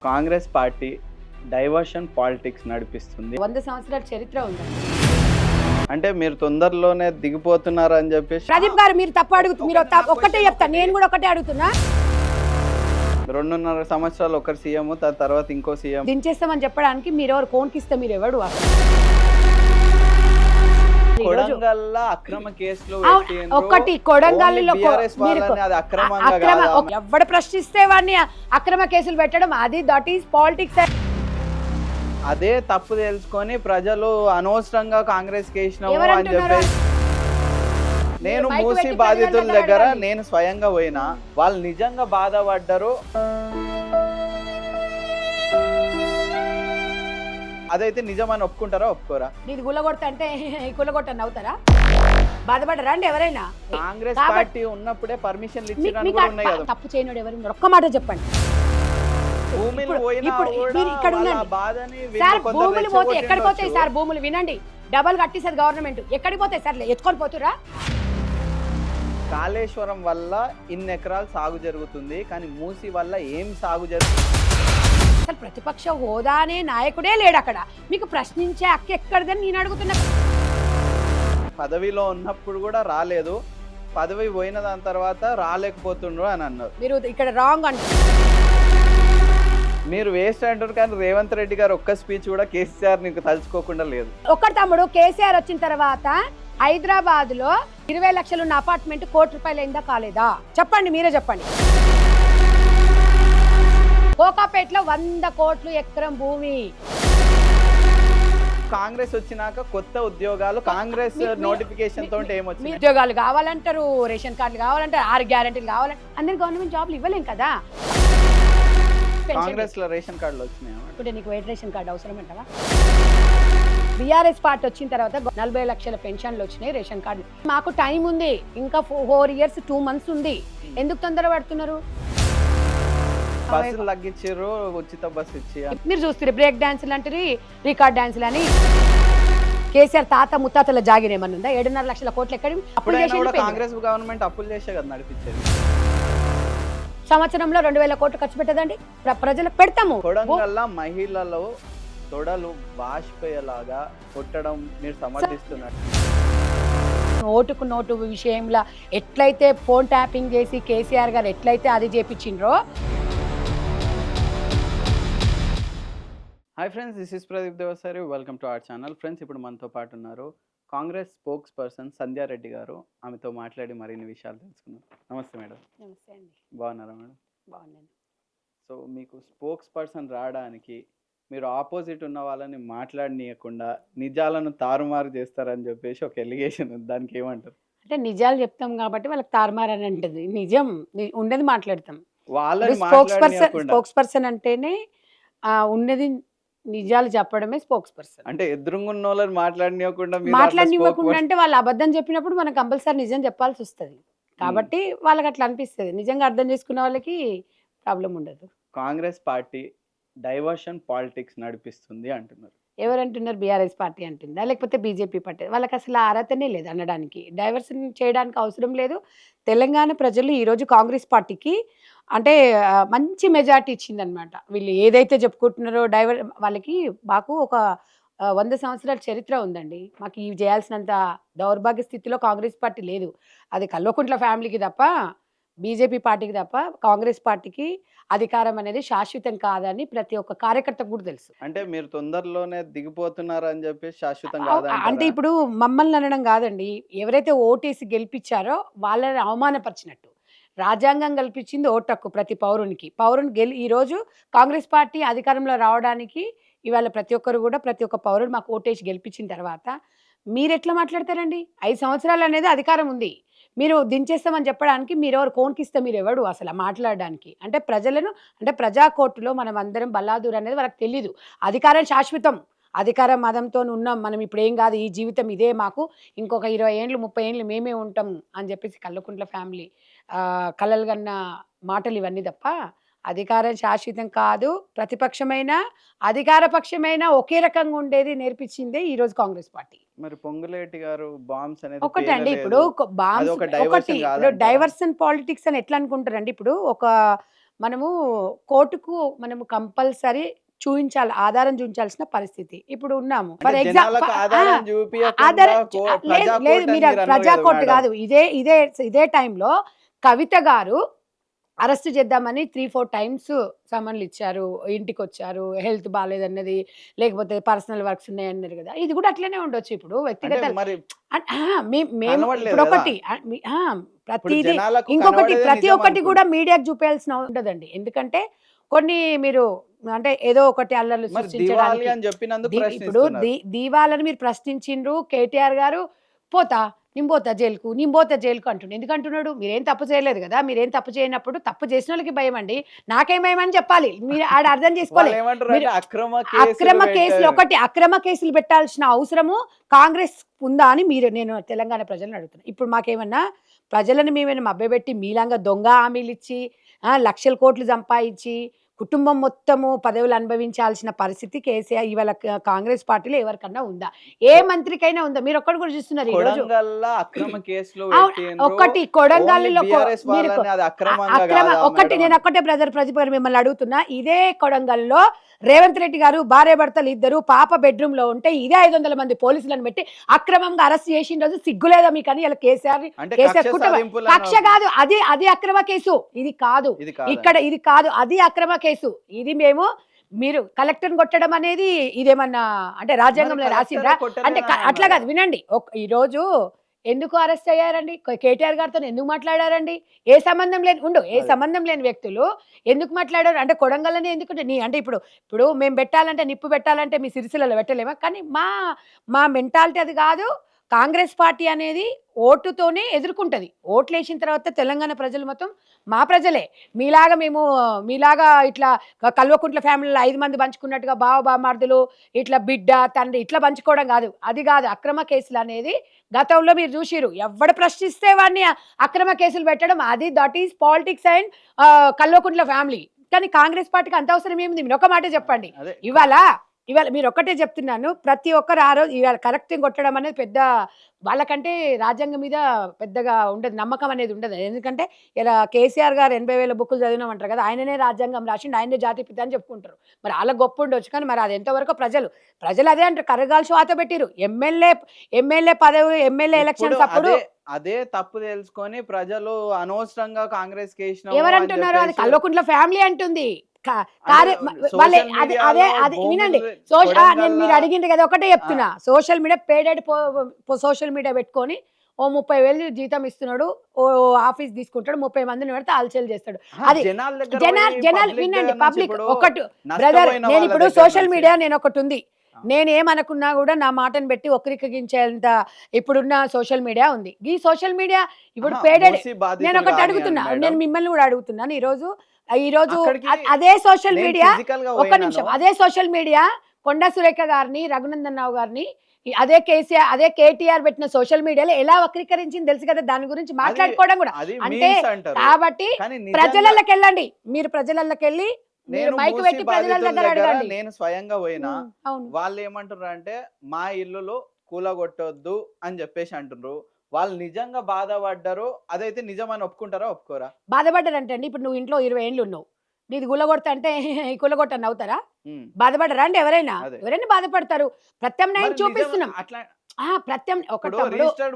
Congress party diversion politics నడిపిస్తుంది. 100 సంవత్సరాల చరిత్ర ఉంది. అంటే మీరు తొందరలోనే దిగిపోతున్నారు అని చెప్పేసి ప్రదీప్ గారు మీరు తప్పు అడుగుతూ మీరు ఒక్కటే చెప్తా, నేను కూడా ఒకటే అడుగుతున్నా. 2.5 సంవత్సరాలు ఒకరు సీఎం, తర్వాత ఇంకో సీఎం దించేస్తామని చెప్పడానికి మీరు ఎవరు కోన్కిస్తే మీరు ఎవడు కొడంగల్లో అక్రమ కేసులు ఒకటి కొడంగల్లో ఎవడు ప్రశ్నిస్తే వాడిని అక్రమ కేసులు పెట్టడం అది దట్ ఈస్ పాలిటిక్స్. అదే తప్పు తెలుసుకొని ప్రజలు అనవసరంగా కాంగ్రెస్ కేసినాము అని చెప్పేసి నేను మూసి బాధితుల దగ్గర నేను స్వయంగా పోయినా, వాళ్ళు నిజంగా బాధపడ్డారు. అదైతే నిజమని ఒప్పుకుంటారా ఒప్పుకోరా? నీది గుల్లగొడతా అంటే గుల్లగొట్ట నవ్వుతారా? బాధపడరా అండి ఎవరైనా? కాంగ్రెస్ పార్టీ ఉన్నప్పుడే పర్మిషన్లు ఇచ్చినట్టు కూడా ఉన్నాయి కదా. తప్పు చేయనోడు ఎవరు ఒక్క మాట చెప్పండి. భూములు పోయినా ఇక్కడ భూములు పోతే ఎక్కడికి పోతాయి సార్? భూములు వినండి, డబల్ కట్టిస్తుంది గవర్నమెంట్. ఎక్కడికి పోతాయి సార్? ఎత్తుకొని పోతురా? కాళేశ్వరం వల్ల ఇన్ని ఎకరాలు సాగు జరుగుతుంది, కానీ మూసి వల్ల ఏం సాగు జరుగుతుంది? అసలు ప్రతిపక్ష హోదానే నాయకుడే లేడు అక్కడ. మీకు ప్రశ్నించే హక్కు ఎక్కడిదని నేను అడుగుతున్నా. పదవిలో ఉన్నప్పుడు కూడా రాలేదు, పదవి పోయిన దాని తర్వాత రాలేకపోతుండ్రు అని అన్నారు. మీరు ఇక్కడ రాంగ్ అంటారు. మీరు వేస్ట్ అంటారు, కానీ రేవంత్ రెడ్డి గారు ఒక్క స్పీచ్ కూడా కేసీఆర్ నీకు తలుచుకోకుండా లేదు. ఒక్కటి తమ్ముడు, కేసీఆర్ వచ్చిన తర్వాత హైదరాబాద్ లో 20 లక్షలు ఉన్న అపార్ట్మెంట్ ₹1 కోటి అయిందా కాలేదా? చెప్పండి, మీరే చెప్పండి. కోకాపేటలో 100 కోట్లు ఎకరం భూమి. కాంగ్రెస్ వచ్చినాక కొత్త ఉద్యోగాలు కాంగ్రెస్ నోటిఫికేషన్ తోటి ఏమొచ్చింది? ఉద్యోగాలు కావాలంటారు, రేషన్ కార్డులు కావాలంటారు, 6 గ్యారెంటీలు కావాలంటారు. అందరు గవర్నమెంట్ జాబ్లు ఇవ్వలేం కదా. కాంగ్రెస్ లో రేషన్ కార్డులు వచ్చినాయి. ఇప్పుడు నీకు వైట్ రేషన్ కార్డు అవసరం అంటావా? బీఆర్ఎస్ పార్టీ వచ్చిన తర్వాత 40 లక్షల పెన్షన్లు వచ్చినాయి, రేషన్ కార్డు. మాకు టైం ఉంది, ఇంకా 4 years 2 months ఉంది. ఎందుకు తొందర పడుతున్నారు? బస్సులు తగ్గించారు, ఉచిత బస్సు ఇచ్చి. మీరు చూస్తారు బ్రేక్ డాన్సులు అంటారు, రికార్డ్ డాన్సులు అని. కేసీఆర్ తాత ముత్తాతల జాగిర్ ఏమన్నా ఉందా? 7.5 లక్షల కోట్లు ఎక్కడి? కాంగ్రెస్ గవర్నమెంట్ అప్పులు చేసే కదా నడిపించేది. సంవత్సరంలో 2,000 కోట్లు ఖర్చు పెట్టదండి, ప్రజలకు పెడతాము. కొడంగల్లో మహిళలు తొడలు వాసిపోయేలాగా కొట్టడం మీరు సమర్థిస్తున్నారు. ఓటుకు నోటు విషయంలో ఎట్లయితే ఫోన్ ట్యాపింగ్ చేసి కేసీఆర్ గారు ఎట్లయితే అది చేపించిండ్రో. Hi friends, this is Pradeep Devasari. Welcome to our channel. Friends, ఇప్పుడు మనతో పాటు ఉన్నారు కాంగ్రెస్ స్పోక్స్ పర్సన్ సంధ్యారెడ్డి గారు. ఆమెతో మాట్లాడి మరిన్ని విషయాలు తెలుసుకుందాం. నమస్తే మేడం. నమస్తే అండి. బాగున్నారా మేడం? బాగున్నాను. సో మీకు స్పోక్స్ పర్సన్ రావడానికి మీరు ఆపోజిట్ ఉన్న వాళ్ళని మాట్లాడనీయకుండా నిజాలను తారుమారు చేస్తారని చెప్పేసి ఒక ఎలిగేషన్ ఉంది, దానికి ఏమంటారు? అంటే నిజాలు చెప్తాం కాబట్టి వాళ్ళకి తారుమారు అని అంటది. నిజం ఉండేది మాట్లాడతాం. వాళ్ళని స్పోక్స్ పర్సన్ అంటేనే ఉన్నది నిజాలు చెప్పడమే స్పోక్స్ పర్సన్. అంటే ఎదురుగున్న వాళ్ళని మాట్లాడనివ్వకుండా అంటే వాళ్ళు అబద్ధం చెప్పినప్పుడు మనం కంపల్సరీ నిజం చెప్పాల్సి వస్తుంది. కాబట్టి వాళ్ళకి అట్లా అనిపిస్తుంది. నిజంగా అర్థం చేసుకున్న వాళ్ళకి ప్రాబ్లం ఉండదు. కాంగ్రెస్ పార్టీ డైవర్షన్ పాలిటిక్స్ నడిపిస్తుంది అంటున్నారు. ఎవరంటున్నారు? బీఆర్ఎస్ పార్టీ అంటుందా లేకపోతే బీజేపీ పార్టీ? వాళ్ళకి అసలు అర్హతనే లేదు అనడానికి. డైవర్షన్ చేయడానికి అవసరం లేదు. తెలంగాణ ప్రజలు ఈరోజు కాంగ్రెస్ పార్టీకి అంటే మంచి మెజార్టీ ఇచ్చిందనమాట. వీళ్ళు ఏదైతే చెప్పుకుంటున్నారో వాళ్ళకి మాకు ఒక 100 సంవత్సరాల చరిత్ర ఉందండి. మాకు ఇవి చేయాల్సినంత దౌర్భాగ్య స్థితిలో కాంగ్రెస్ పార్టీ లేదు. అది కల్వకుంట్ల ఫ్యామిలీకి తప్ప, బీజేపీ పార్టీకి తప్ప కాంగ్రెస్ పార్టీకి అధికారం అనేది శాశ్వతం కాదని ప్రతి ఒక్క కార్యకర్తకు కూడా తెలుసు. అంటే మీరు తొందరలోనే దిగిపోతున్నారు అని చెప్పి శాశ్వతం కాదు అంటే ఇప్పుడు మమ్మల్ని అనడం కాదండి, ఎవరైతే ఓటేసి గెలిపించారో వాళ్ళని అవమానపరిచినట్టు. రాజ్యాంగం కల్పించింది ఓటు హక్కు ప్రతి పౌరునికి. ఈరోజు కాంగ్రెస్ పార్టీ అధికారంలో రావడానికి ఇవాళ ప్రతి ఒక్కరు కూడా ప్రతి ఒక్క పౌరుడు మాకు ఓటేసి గెలిపించిన తర్వాత మీరు ఎట్లా మాట్లాడతారండి? 5 సంవత్సరాలు అనేది అధికారం ఉంది. మీరు దించేస్తామని చెప్పడానికి మీరు ఎవరు కోన్కిస్తే మీరు ఎవడు అసలు మాట్లాడడానికి? అంటే ప్రజలను అంటే ప్రజా కోర్టులో మనం అందరం బల్లాదూర్ అనేది వాళ్ళకి తెలీదు. అధికారం శాశ్వతం, అధికార మదంతో ఉన్నాం మనం. ఇప్పుడు ఏం కాదు, ఈ జీవితం ఇదే, మాకు ఇంకొక 20 ఏళ్ళు 30 ఏళ్ళు మేమే ఉంటాం అని చెప్పేసి కల్వకుంట్ల ఫ్యామిలీ కలలు కన్న మాటలు ఇవన్నీ తప్ప అధికారం శాశ్వతం కాదు. ప్రతిపక్షమైన అధికార పక్షమైన ఒకే రకంగా ఉండేది నేర్పించిందే ఈ రోజు కాంగ్రెస్ పార్టీ. మరి పొంగులేటి గారు బాంబ్స్ అనేది ఒకటి అండి. ఇప్పుడు బాంబ్స్ ఒకటి, ఇప్పుడు డైవర్షన్ పాలిటిక్స్ అని ఎట్లా అనుకుంటారండి? ఇప్పుడు ఒక మనము కోర్టుకు మనము కంపల్సరీ చూపించాలి, ఆధారం చూపించాల్సిన పరిస్థితి ఇప్పుడు ఉన్నాము. అంటే జనాలకు ఆధారం చూపియకుండా లేదు లేదు, మీరు ప్రజా కోర్టు కాదు, ఇదే ఇదే ఇదే టైంలో కవిత గారు అరెస్ట్ చేద్దామని 3-4 టైమ్స్ సమన్లు ఇచ్చారు, ఇంటికి వచ్చారు, హెల్త్ బాగాలేదన్నది, లేకపోతే పర్సనల్ వర్క్స్ ఉన్నాయన్నారు కదా. ఇది కూడా అట్లనే ఉండొచ్చు. ఇప్పుడు వ్యక్తిగత మరి మేము ఇప్పుడు ఒకటి ప్రతిదీ జనాలకు ఇంకొకటి కనబడేదే ప్రతి నిజం ఒక్కటి కూడా మీడియాకు చూపించాల్సిన ఉండదండి. ఎందుకంటే కొన్ని మీరు అంటే ఏదో ఒకటి అల్లర్లు మరి దివాళి సృష్టించడానికి అని చెప్పినందుకు ఇప్పుడు ప్రశ్నిస్తున్నారు. దీవాలని మీరు ప్రశ్నించిండ్రు. కేటీఆర్ గారు పోతా నేను పోతా జైలుకు అంటుండే. ఎందుకు అంటున్నాడు? మీరేం తప్పు చేయలేదు కదా. మీరేం తప్పు చేయనప్పుడు తప్పు చేసిన వాళ్ళకి భయం అండి, నాకేం భయం అని చెప్పాలి. మీరు ఆడ అర్థం వాళ్ళు చేసుకోలేదు. ఏమంటారు మీరు అంటే అక్రమ అక్రమ కేసులు కేసులు ఒకటి అక్రమ కేసులు పెట్టాల్సిన అవసరము కాంగ్రెస్ ఉందా అని నేను తెలంగాణ ప్రజలను అడుగుతున్నా. ఇప్పుడు మాకేమన్నా ప్రజలను మేమైనా మభ్యపెట్టి మీలాగా దొంగ హామీలు ఇచ్చి లక్షల కోట్లు సంపాదించి కుటుంబం మొత్తము పదవులు అనుభవించాల్సిన పరిస్థితి కేసీఆర్ ఇవాళ కాంగ్రెస్ పార్టీలో ఎవరికన్నా ఉందా? ఏ మంత్రికైనా ఉందా? మీరు ఒక్కటి కూడా చూస్తున్నారు ఈ రోజు. కొడంగల్లో అక్రమ కేసులు ఒకటి కొడంగల్లో ఒకటి నేను ఒక్కటే బ్రదర్ ప్రతిభ మిమ్మల్ని అడుగుతున్నా. ఇదే కొడంగల్లో రేవంత్ రెడ్డి గారు భార్య భర్తలు ఇద్దరు పాప బెడ్రూమ్ లో ఉంటే ఇదే 500 మంది పోలీసులను పెట్టి అక్రమంగా అరెస్ట్ చేసిన రోజు సిగ్గులేదా మీకు అని? ఇలా కేసీఆర్ కక్ష కాదు, అది అక్రమ కేసు. ఇది కాదు, ఇక్కడ ఇది కాదు, అది అక్రమ కేసు. ఇది మేము మీరు కలెక్టర్ కొట్టడం అనేది ఇదేమన్నా అంటే రాజ్యాంగంలో రాసిండ్రా అంటే అట్లా కాదు. వినండి, ఈ రోజు ఎందుకు అరెస్ట్ అయ్యారండి? కేటీఆర్ గారితో ఎందుకు మాట్లాడారండి? ఏ సంబంధం లేని ఏ సంబంధం లేని వ్యక్తులు ఎందుకు మాట్లాడారు అంటే కొడంగల్లోనే ఎందుకంటే అంటే ఇప్పుడు మేము పెట్టాలంటే నిప్పు పెట్టాలంటే మీ సిరిసిల్లలో పెట్టలేమా? కానీ మా మెంటాలిటీ అది కాదు. కాంగ్రెస్ పార్టీ అనేది ఓటుతోనే ఎదుర్కొంటది. ఓట్లు వేసిన తర్వాత తెలంగాణ ప్రజలు మొత్తం మా ప్రజలే. మీలాగా ఇట్లా కల్వకుంట్ల ఫ్యామిలీలో 5 మంది పంచుకున్నట్టుగా బావబామార్దులు ఇట్లా బిడ్డ తండ్రి ఇట్లా పంచుకోవడం కాదు. అది కాదు అక్రమ కేసులు అనేది. గతంలో మీరు చూసిరు, ఎవడు ప్రశ్నిస్తే వాడిని అక్రమ కేసులు పెట్టడం, that is politics and Kalvakuntla family. కానీ కాంగ్రెస్ పార్టీకి అంత అవసరం ఏముంది? మీరు ఒక మాట చెప్పండి. ఇవాళ మీరు ఒక్కటే చెప్తున్నాను, ప్రతి ఒక్కరు ఆ రోజు ఇవాళ కరెక్ట్ కొట్టడం అనేది పెద్ద వాళ్ళకంటే రాజ్యాంగం మీద పెద్దగా ఉండదు, నమ్మకం అనేది ఉండదు. ఎందుకంటే ఇలా కేసీఆర్ గారు 80,000 బుక్కులు చదివినామంటారు కదా, ఆయననే రాజ్యాంగం రాసిండు, ఆయనే జాతి పిత అని చెప్పుకుంటారు. మరి అలా గొప్ప ఉండొచ్చు, కానీ మరి అది ఎంతవరకు ప్రజలు అదే అంటారు. కరగాలు శ్వాత పెట్టిరు. ఎమ్మెల్యే పదవి ఎమ్మెల్యే ఎలక్షన్స్ అప్పుడు అదే తప్పు తెలుసుకొని ప్రజలు అనవసరంగా కాంగ్రెస్ ఎవరంటున్నారు? అది కల్వకుంట్ల ఫ్యామిలీ అంటుంది. వినండి, నేను మీరు అడిగింది కదా, ఒకటే చెప్తున్నా. సోషల్ మీడియా పేడెడ్ సోషల్ మీడియా పెట్టుకొని 30,000 జీతం ఇస్తున్నాడు, ఆఫీస్ తీసుకుంటాడు, 30 మందిని పెడితే ఆల్చేల్ చేస్తాడు. అది జనాలు వినండి. పబ్లిక్ ఒకటి బ్రదర్, నేను ఇప్పుడు సోషల్ మీడియా నేను ఒకటి ఉంది, నేనేమనుకున్నా కూడా నా మాటను పెట్టి ఒకరికించేంత ఇప్పుడున్న సోషల్ మీడియా ఉంది. ఈ సోషల్ మీడియా ఇప్పుడు పేడెడ్. నేను ఒకటి అడుగుతున్నా, నేను మిమ్మల్ని కూడా అడుగుతున్నాను. ఈ రోజు అదే సోషల్ మీడియా, ఒక్క నిమిషం, అదే సోషల్ మీడియా కొండా సురేఖ గారిని, రఘునందన్ రావు గారిని, అదే కేటీఆర్ పెట్టిన సోషల్ మీడియాలో ఎలా వక్రీకరించింది తెలుసు కదా. దాని గురించి మాట్లాడుకోవడం కూడా అంటే కాబట్టి ప్రజలకి వెళ్ళండి, మీరు ప్రజలకి వెళ్ళి మీరు మైక్ పెట్టి ప్రజల దగ్గర అడగండి. నేను స్వయంగా పోయినా, వాళ్ళు ఏమంటున్నారు అంటే మా ఇల్లులో కూలగొట్టొద్దు అని చెప్పేసి అంటున్నారు. వాళ్ళు నిజంగా బాధపడ్డారు, అదైతే నిజమని ఒప్పుకుంటారా ఒప్పుకోరా? బాధపడ్డారంటే అండి, ఇప్పుడు నువ్వు ఇంట్లో 20 ఏళ్ళు ఉన్నావు, నీది గుల్లగొడతా అంటే గుల్లగొట్టని అవుతారా? బాధపడరా అంటే ఎవరైనా బాధపడతారు. ప్రత్యామ్నాయం చూపిస్తున్నాం.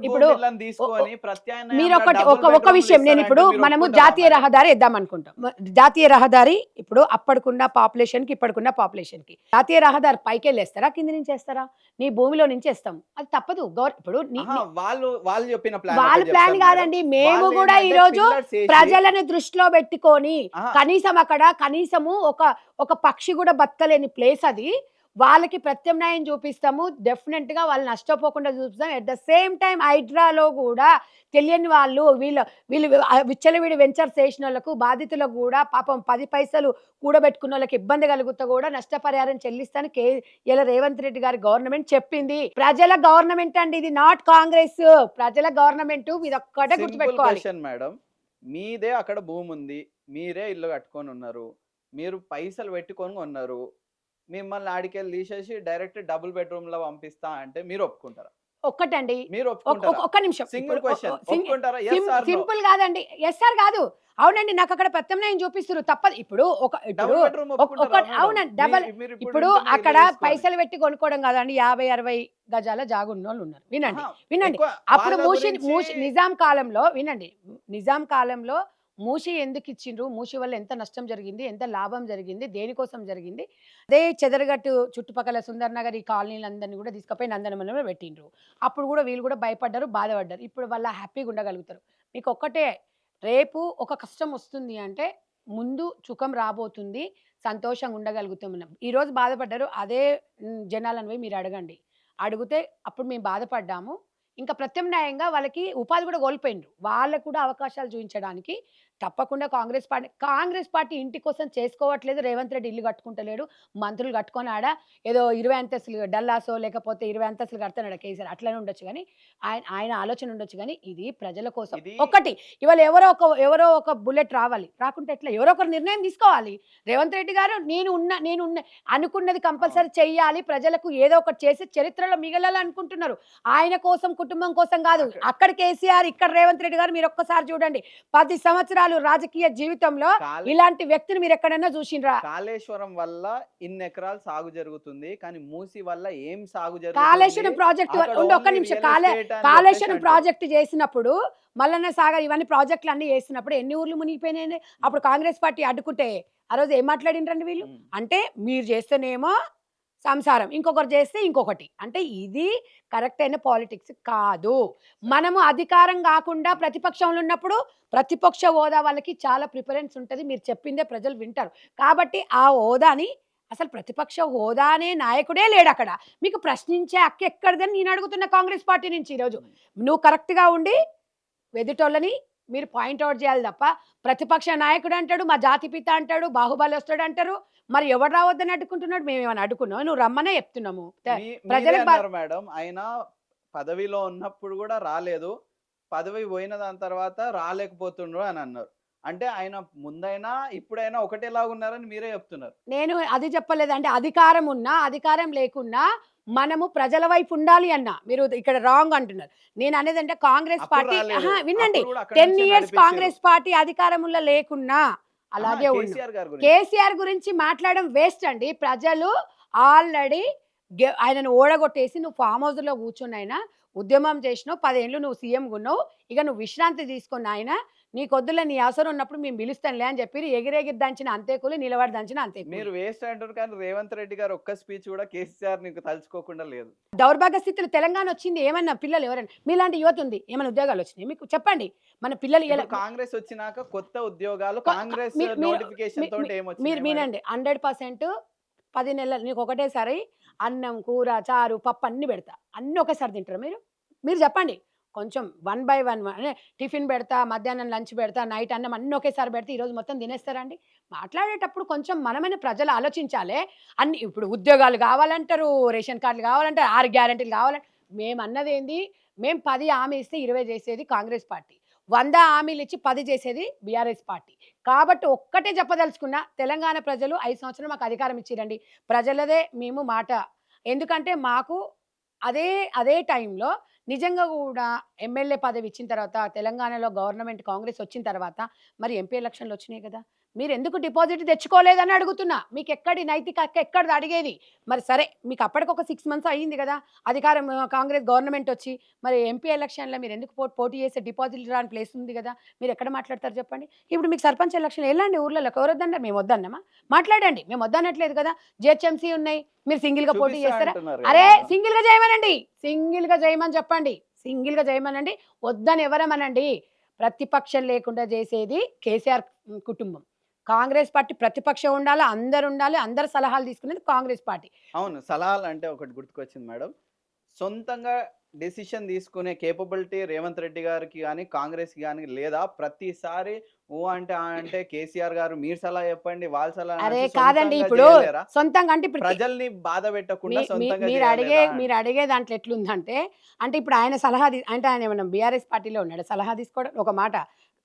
ఇప్పుడు మీరు ఒక విషయం, నేను ఇప్పుడు మనము జాతీయ రహదారి ఇద్దాం అనుకుంటాం. జాతీయ రహదారి ఇప్పుడు అప్పటికున్న పాపులేషన్ కి ఇప్పటికున్న పాపులేషన్ కి జాతీయ రహదారి పైకి వెళ్ళేస్తారా కింద నుంచి వేస్తారా? నీ భూమిలో నుంచి వేస్తాం, అది తప్పదు. ఇప్పుడు వాళ్ళ ప్లాన్ కాదండి. మేము కూడా ఈ రోజు ప్రజలను దృష్టిలో పెట్టుకొని కనీసము ఒక పక్షి కూడా బతకలేని ప్లేస్ అది. వాళ్ళకి ప్రత్యామ్నాయం చూపిస్తాము, డెఫినెట్ గా వాళ్ళు నష్టపోకుండా చూపిస్తాం. అట్ ద సేమ్ టైం హైడ్రాలో కూడా తెలియని వాళ్ళు వీళ్ళు విచ్చలవిడి వెంచర్స్ చేసిన వాళ్ళకు బాధితులకు కూడా పాపం 10 పైసలు కూడబెట్టుకున్న వాళ్ళకి ఇబ్బంది కలుగుతా కూడా నష్టపరిహారం చెల్లిస్తాను ఇలా రేవంత్ రెడ్డి గారి గవర్నమెంట్ చెప్పింది. ప్రజల గవర్నమెంట్ అండి ఇది, నాట్ కాంగ్రెస్. ప్రజల గవర్నమెంట్, ఇది ఒక్కటే గుర్తుపెట్టుకోవాలి. మేడం, మీదే అక్కడ భూమి ఉంది, మీరే ఇల్లు కట్టుకొని ఉన్నారు, మీరు పైసలు పెట్టుకొని ఉన్నారు, మిమ్మల్ని ఆడికెళ్ళి తీసేసి డైరెక్ట్ డబుల్ బెడ్రూమ్ లో పంపిస్తా అంటే మీరు ఒప్పుకుంటారా? ఒక్కటండి, మీరు ఒప్పుకుంటారా? ఒక్క నిమిషం. సింగిల్ క్వశ్చన్, ఒప్పుకుంటారా? yes or no? సింపుల్ కాదండి, ఎస్ఆర్ కాదు. అవునండి, నాకు అక్కడ ప్రత్యామ్నాయం చూపిస్తారు, తప్పదు. ఇప్పుడు డబుల్ బెడ్రూమ్ ఒప్పుకుంటారా మేడం? అవునండి, డబల్. మీరు ఇప్పుడు ఇంట్లో అక్కడ ఇల్లు తీసుకోవాలి. పైసలు పెట్టి కొనుక్కోవడం కాదండి, 50-60 గజాల జాగున్న వాళ్ళు ఉన్నారు. వినండి ఆహా, వినండి. ఎక్కువ అప్పుడు వాళ్ళ మూసి గురించి- నిజాం కాలంలో, వినండి, నిజాం కాలంలో మూసి ఎందుకు ఇచ్చిండ్రు, మూసి వల్ల ఎంత నష్టం జరిగింది, ఎంత లాభం జరిగింది, దేనికోసం జరిగింది, అదే చెదరగట్టు చుట్టుపక్కల సుందర్ నగర్ ఈ కాలనీలందరినీ కూడా తీసుకుపోయి నందనవనంలో పెట్టిండ్రు. అప్పుడు కూడా వీళ్ళు కూడా భయపడ్డారు, బాధపడ్డారు. ఇప్పుడు వాళ్ళ హ్యాపీగా ఉండగలుగుతారు. మీకు ఒక్కటే, రేపు ఒక కష్టం వస్తుంది అంటే ముందు సుఖం రాబోతుంది, సంతోషంగా ఉండగలుగుతాం మనం. ఈరోజు బాధపడ్డారు, అదే జనాలను పోయి మీరు అడగండి, అడిగితే అప్పుడు మేము బాధపడ్డాము, ఇంకా ప్రత్యామ్నాయంగా వాళ్ళకి ఉపాధి కూడా కోల్పోయిండ్రు, వాళ్ళకు కూడా అవకాశాలు చూపించడానికి తప్పకుండా కాంగ్రెస్ పార్టీ ఇంటి కోసం చేసుకోవట్లేదు. రేవంత్ రెడ్డి ఇల్లు కట్టుకుంటలేడు, మంత్రులు కట్టుకొని ఆడ ఏదో 20 అంతస్తులు డల్లాసో లేకపోతే 20 అంతస్తులు కడతాడు కేసీఆర్, అట్లనే ఉండొచ్చు కానీ ఆయన ఆలోచన ఉండొచ్చు కానీ ఇది ప్రజల కోసం. ఒకటి, ఇవాళ ఎవరో ఒక బుల్లెట్ రావాలి, రాకుంటే ఎట్లా, ఎవరో ఒకరు నిర్ణయం తీసుకోవాలి. రేవంత్ రెడ్డి గారు నేను అనుకున్నది కంపల్సరీ చెయ్యాలి, ప్రజలకు ఏదో ఒకటి చేసి చరిత్రలో మిగలాలి అనుకుంటున్నారు. ఆయన కోసం, కుటుంబం కోసం కాదు. అక్కడ కేసీఆర్, ఇక్కడ రేవంత్ రెడ్డి గారు. మీరు ఒక్కసారి చూడండి, 10 సంవత్సరాలు రాజకీయ జీవితంలో ఇలాంటి వ్యక్తిని మీరు ఎక్కడైనా చూసిండ్రా? కాళేశ్వరం వల్ల ఇన్ని ఎకరాలు సాగు జరుగుతుంది, కానీ మూసి వల్ల ఏం సాగు జరుగుతుంది? కాళేశ్వరం ప్రాజెక్టు ఒక్క నిమిషం, కాళేశ్వరం ప్రాజెక్టు చేసినప్పుడు, మల్లన్న సాగర్ ఇవన్నీ ప్రాజెక్టులు అన్ని చేసినప్పుడు ఎన్ని ఊర్లు మునిగిపోయినాయి? అప్పుడు కాంగ్రెస్ పార్టీ అడ్డుకుంటే ఆ రోజు ఏం మాట్లాడిండ్రండి వీళ్ళు? అంటే మీరు చేస్తేనేమో సంసారం, ఇంకొకరు చేస్తే ఇంకొకటి. అంటే ఇది కరెక్ట్ అయిన పాలిటిక్స్ కాదు. మనము అధికారం కాకుండా ప్రతిపక్షంలో ఉన్నప్పుడు ప్రతిపక్ష హోదా వాళ్ళకి చాలా ప్రిఫరెన్స్ ఉంటుంది, మీరు చెప్పిందే ప్రజలు వింటారు. కాబట్టి ఆ హోదాని, అసలు ప్రతిపక్ష హోదా అనే నాయకుడే లేడు అక్కడ, మీకు ప్రశ్నించే హక్కు ఎక్కడిదని నేను అడుగుతున్న కాంగ్రెస్ పార్టీ నుంచి. ఈరోజు నువ్వు కరెక్ట్గా ఉండి ఎదుటోళ్ళని మీరు పాయింట్అవుట్ చేయాలి తప్ప, ప్రతిపక్ష నాయకుడు అంటాడు, మా జాతి పిత అంటాడు, బాహుబలి వస్తాడు అంటారు. మరి ఎవరు రావద్దని అడ్డుకుంటున్నాడు? మేము ఏమైనా అడ్డుకున్నాం? నువ్వు రమ్మనే చెప్తున్నాము. ప్రజలకు మేడం, ఆయన పదవిలో ఉన్నప్పుడు కూడా రాలేదు, పదవి పోయిన దాని తర్వాత రాలేకపోతుండ్రు అని అన్నారు. అంటే ఆయన ముందైనా ఇప్పుడైనా ఒకటేలాగా ఉన్నారని మీరే చెప్తున్నారు. నేను అది చెప్పలేదు. అంటే అధికారం ఉన్నా అధికారం లేకున్నా మనము ప్రజల వైపు ఉండాలి అన్న, మీరు ఇక్కడ రాంగ్ అంటున్నారు. నేను అనేది అంటే కాంగ్రెస్ పార్టీ, వినండి, 10 years కాంగ్రెస్ పార్టీ అధికారంలో లేకున్నా అలాగే ఉంది. కేసీఆర్ గురించి మాట్లాడడం వేస్ట్ అండి. ప్రజలు ఆల్రెడీ ఆయనను ఓడగొట్టేసి నువ్వు ఫామ్ హౌస్ లో కూర్చుని ఆయన ఉద్యమం చేసినావు, 10 ఏళ్ళు నువ్వు సీఎం ఉన్నావు, ఇక నువ్వు విశ్రాంతి తీసుకున్న ఆయన, నీ కొద్దులో నీ అవసరం ఉన్నప్పుడు మేము పిలుస్తానులే అని చెప్పి ఎగిరెగిరి దంచిన అంతే కూలి, నిలబడి దంచిన అంతే. మీరు వేస్ట్ అంటారు కానీ రేవంత్ రెడ్డి గారు ఒక్క స్పీచ్ కూడా కేసీఆర్ నీకు తలుచుకోకుండా లేదు. దౌర్భాగ్య స్థితిలో తెలంగాణ వచ్చింది, ఏమన్నా పిల్లలు ఎవరైనా మీలాంటి యువత ఉంది, ఏమైనా ఉద్యోగాలు వచ్చినాయి మీకు చెప్పండి? మన పిల్లలు కాంగ్రెస్ వచ్చినాక కొత్త ఉద్యోగాలు కాంగ్రెస్ నోటిఫికేషన్ తోటి ఏమొచ్చింది? మీరు వినండి, 100% 10 నెలలు నీకు ఒకటేసారి అన్నం కూర చారు పప్పు అన్ని పెడతా, అన్ని ఒకసారి తింటారు మీరు చెప్పండి? కొంచెం 1 by 1 అంటే టిఫిన్ పెడతా, మధ్యాహ్నం లంచ్ పెడతా, నైట్ అన్నం అన్నీ ఒకేసారి పెడితే ఈరోజు మొత్తం తినేస్తారండి? మాట్లాడేటప్పుడు కొంచెం మనమైన ప్రజలు ఆలోచించాలి. అన్ని ఇప్పుడు ఉద్యోగాలు కావాలంటారు, రేషన్ కార్డులు కావాలంటారు, 6 గ్యారెంటీలు కావాలంటారు. మేము అన్నది ఏంది? మేము 10 హామీ ఇస్తే 20 చేసేది కాంగ్రెస్ పార్టీ, 100 హామీలు ఇచ్చి 10 చేసేది బీఆర్ఎస్ పార్టీ. కాబట్టి ఒక్కటే చెప్పదలుచుకున్నా, తెలంగాణ ప్రజలు 5 సంవత్సరాలు మాకు అధికారం ఇచ్చిరండి, ప్రజలదే మేము మాట. ఎందుకంటే మాకు అదే టైంలో నిజంగా కూడా ఎమ్మెల్యే పదవి ఇచ్చిన తర్వాత, తెలంగాణలో గవర్నమెంట్ కాంగ్రెస్ వచ్చిన తర్వాత మరి ఎంపీ ఎలక్షన్లు వచ్చినాయి కదా, మీరు ఎందుకు డిపాజిట్ తెచ్చుకోలేదని అడుగుతున్నా. మీకు ఎక్కడి నైతిక హక్కు ఎక్కడిది అడిగేది? మరి సరే, మీకు అప్పటికి ఒక 6 months అయ్యింది కదా అధికారం, కాంగ్రెస్ గవర్నమెంట్ వచ్చి, మరి ఎంపీ ఎలక్షన్లో మీరు ఎందుకు పోటీ చేసే డిపాజిట్ రాని ప్లేస్ ఉంది కదా, మీరు ఎక్కడ మాట్లాడతారు చెప్పండి? ఇప్పుడు మీకు సర్పంచ్ ఎలక్షన్ వెళ్ళండి ఊర్లలో, ఎవరు వద్దన్నారు? మేము వద్దన్నామా? మాట్లాడండి, మేము వద్దనట్లేదు కదా. జిహెచ్ఎంసీ ఉన్నాయి, మీరు సింగిల్గా పోటీ చేస్తారా? అరే సింగిల్గా చేయమనండి, సింగిల్గా చేయమని చెప్పండి, సింగిల్గా చేయమనండి, వద్దని ఎవరమనండి. ప్రతిపక్షం లేకుండా చేసేది కేసీఆర్ కుటుంబం. కాంగ్రెస్ పార్టీ ప్రతిపక్షం ఉండాలి, అందరు సలహాలు తీసుకునేది కాంగ్రెస్ పార్టీ. అవును, సలహాలు అంటే ఒకటి గుర్తుకొచ్చింది మేడం, సొంతంగా డెసిషన్ తీసుకునే కేపబిలిటీ రేవంత్ రెడ్డి గారికి కానీ కాంగ్రెస్ కానీ లేదా? ప్రతిసారి అంటే కేసీఆర్ గారు మీరు సలహా చెప్పండి, వాళ్ళ సలహా. అరే కాదండి, ఇప్పుడు సొంతంగా అంటే ప్రజల్ని బాధ పెట్టకుండా మీరు అడిగే దాంట్లో ఎట్లుందంటే, అంటే ఇప్పుడు ఆయన సలహా అంటే ఆయన ఏమన్నా బీఆర్ఎస్ పార్టీలో ఉన్నాడు సలహా తీసుకోవడం ఒక మాట,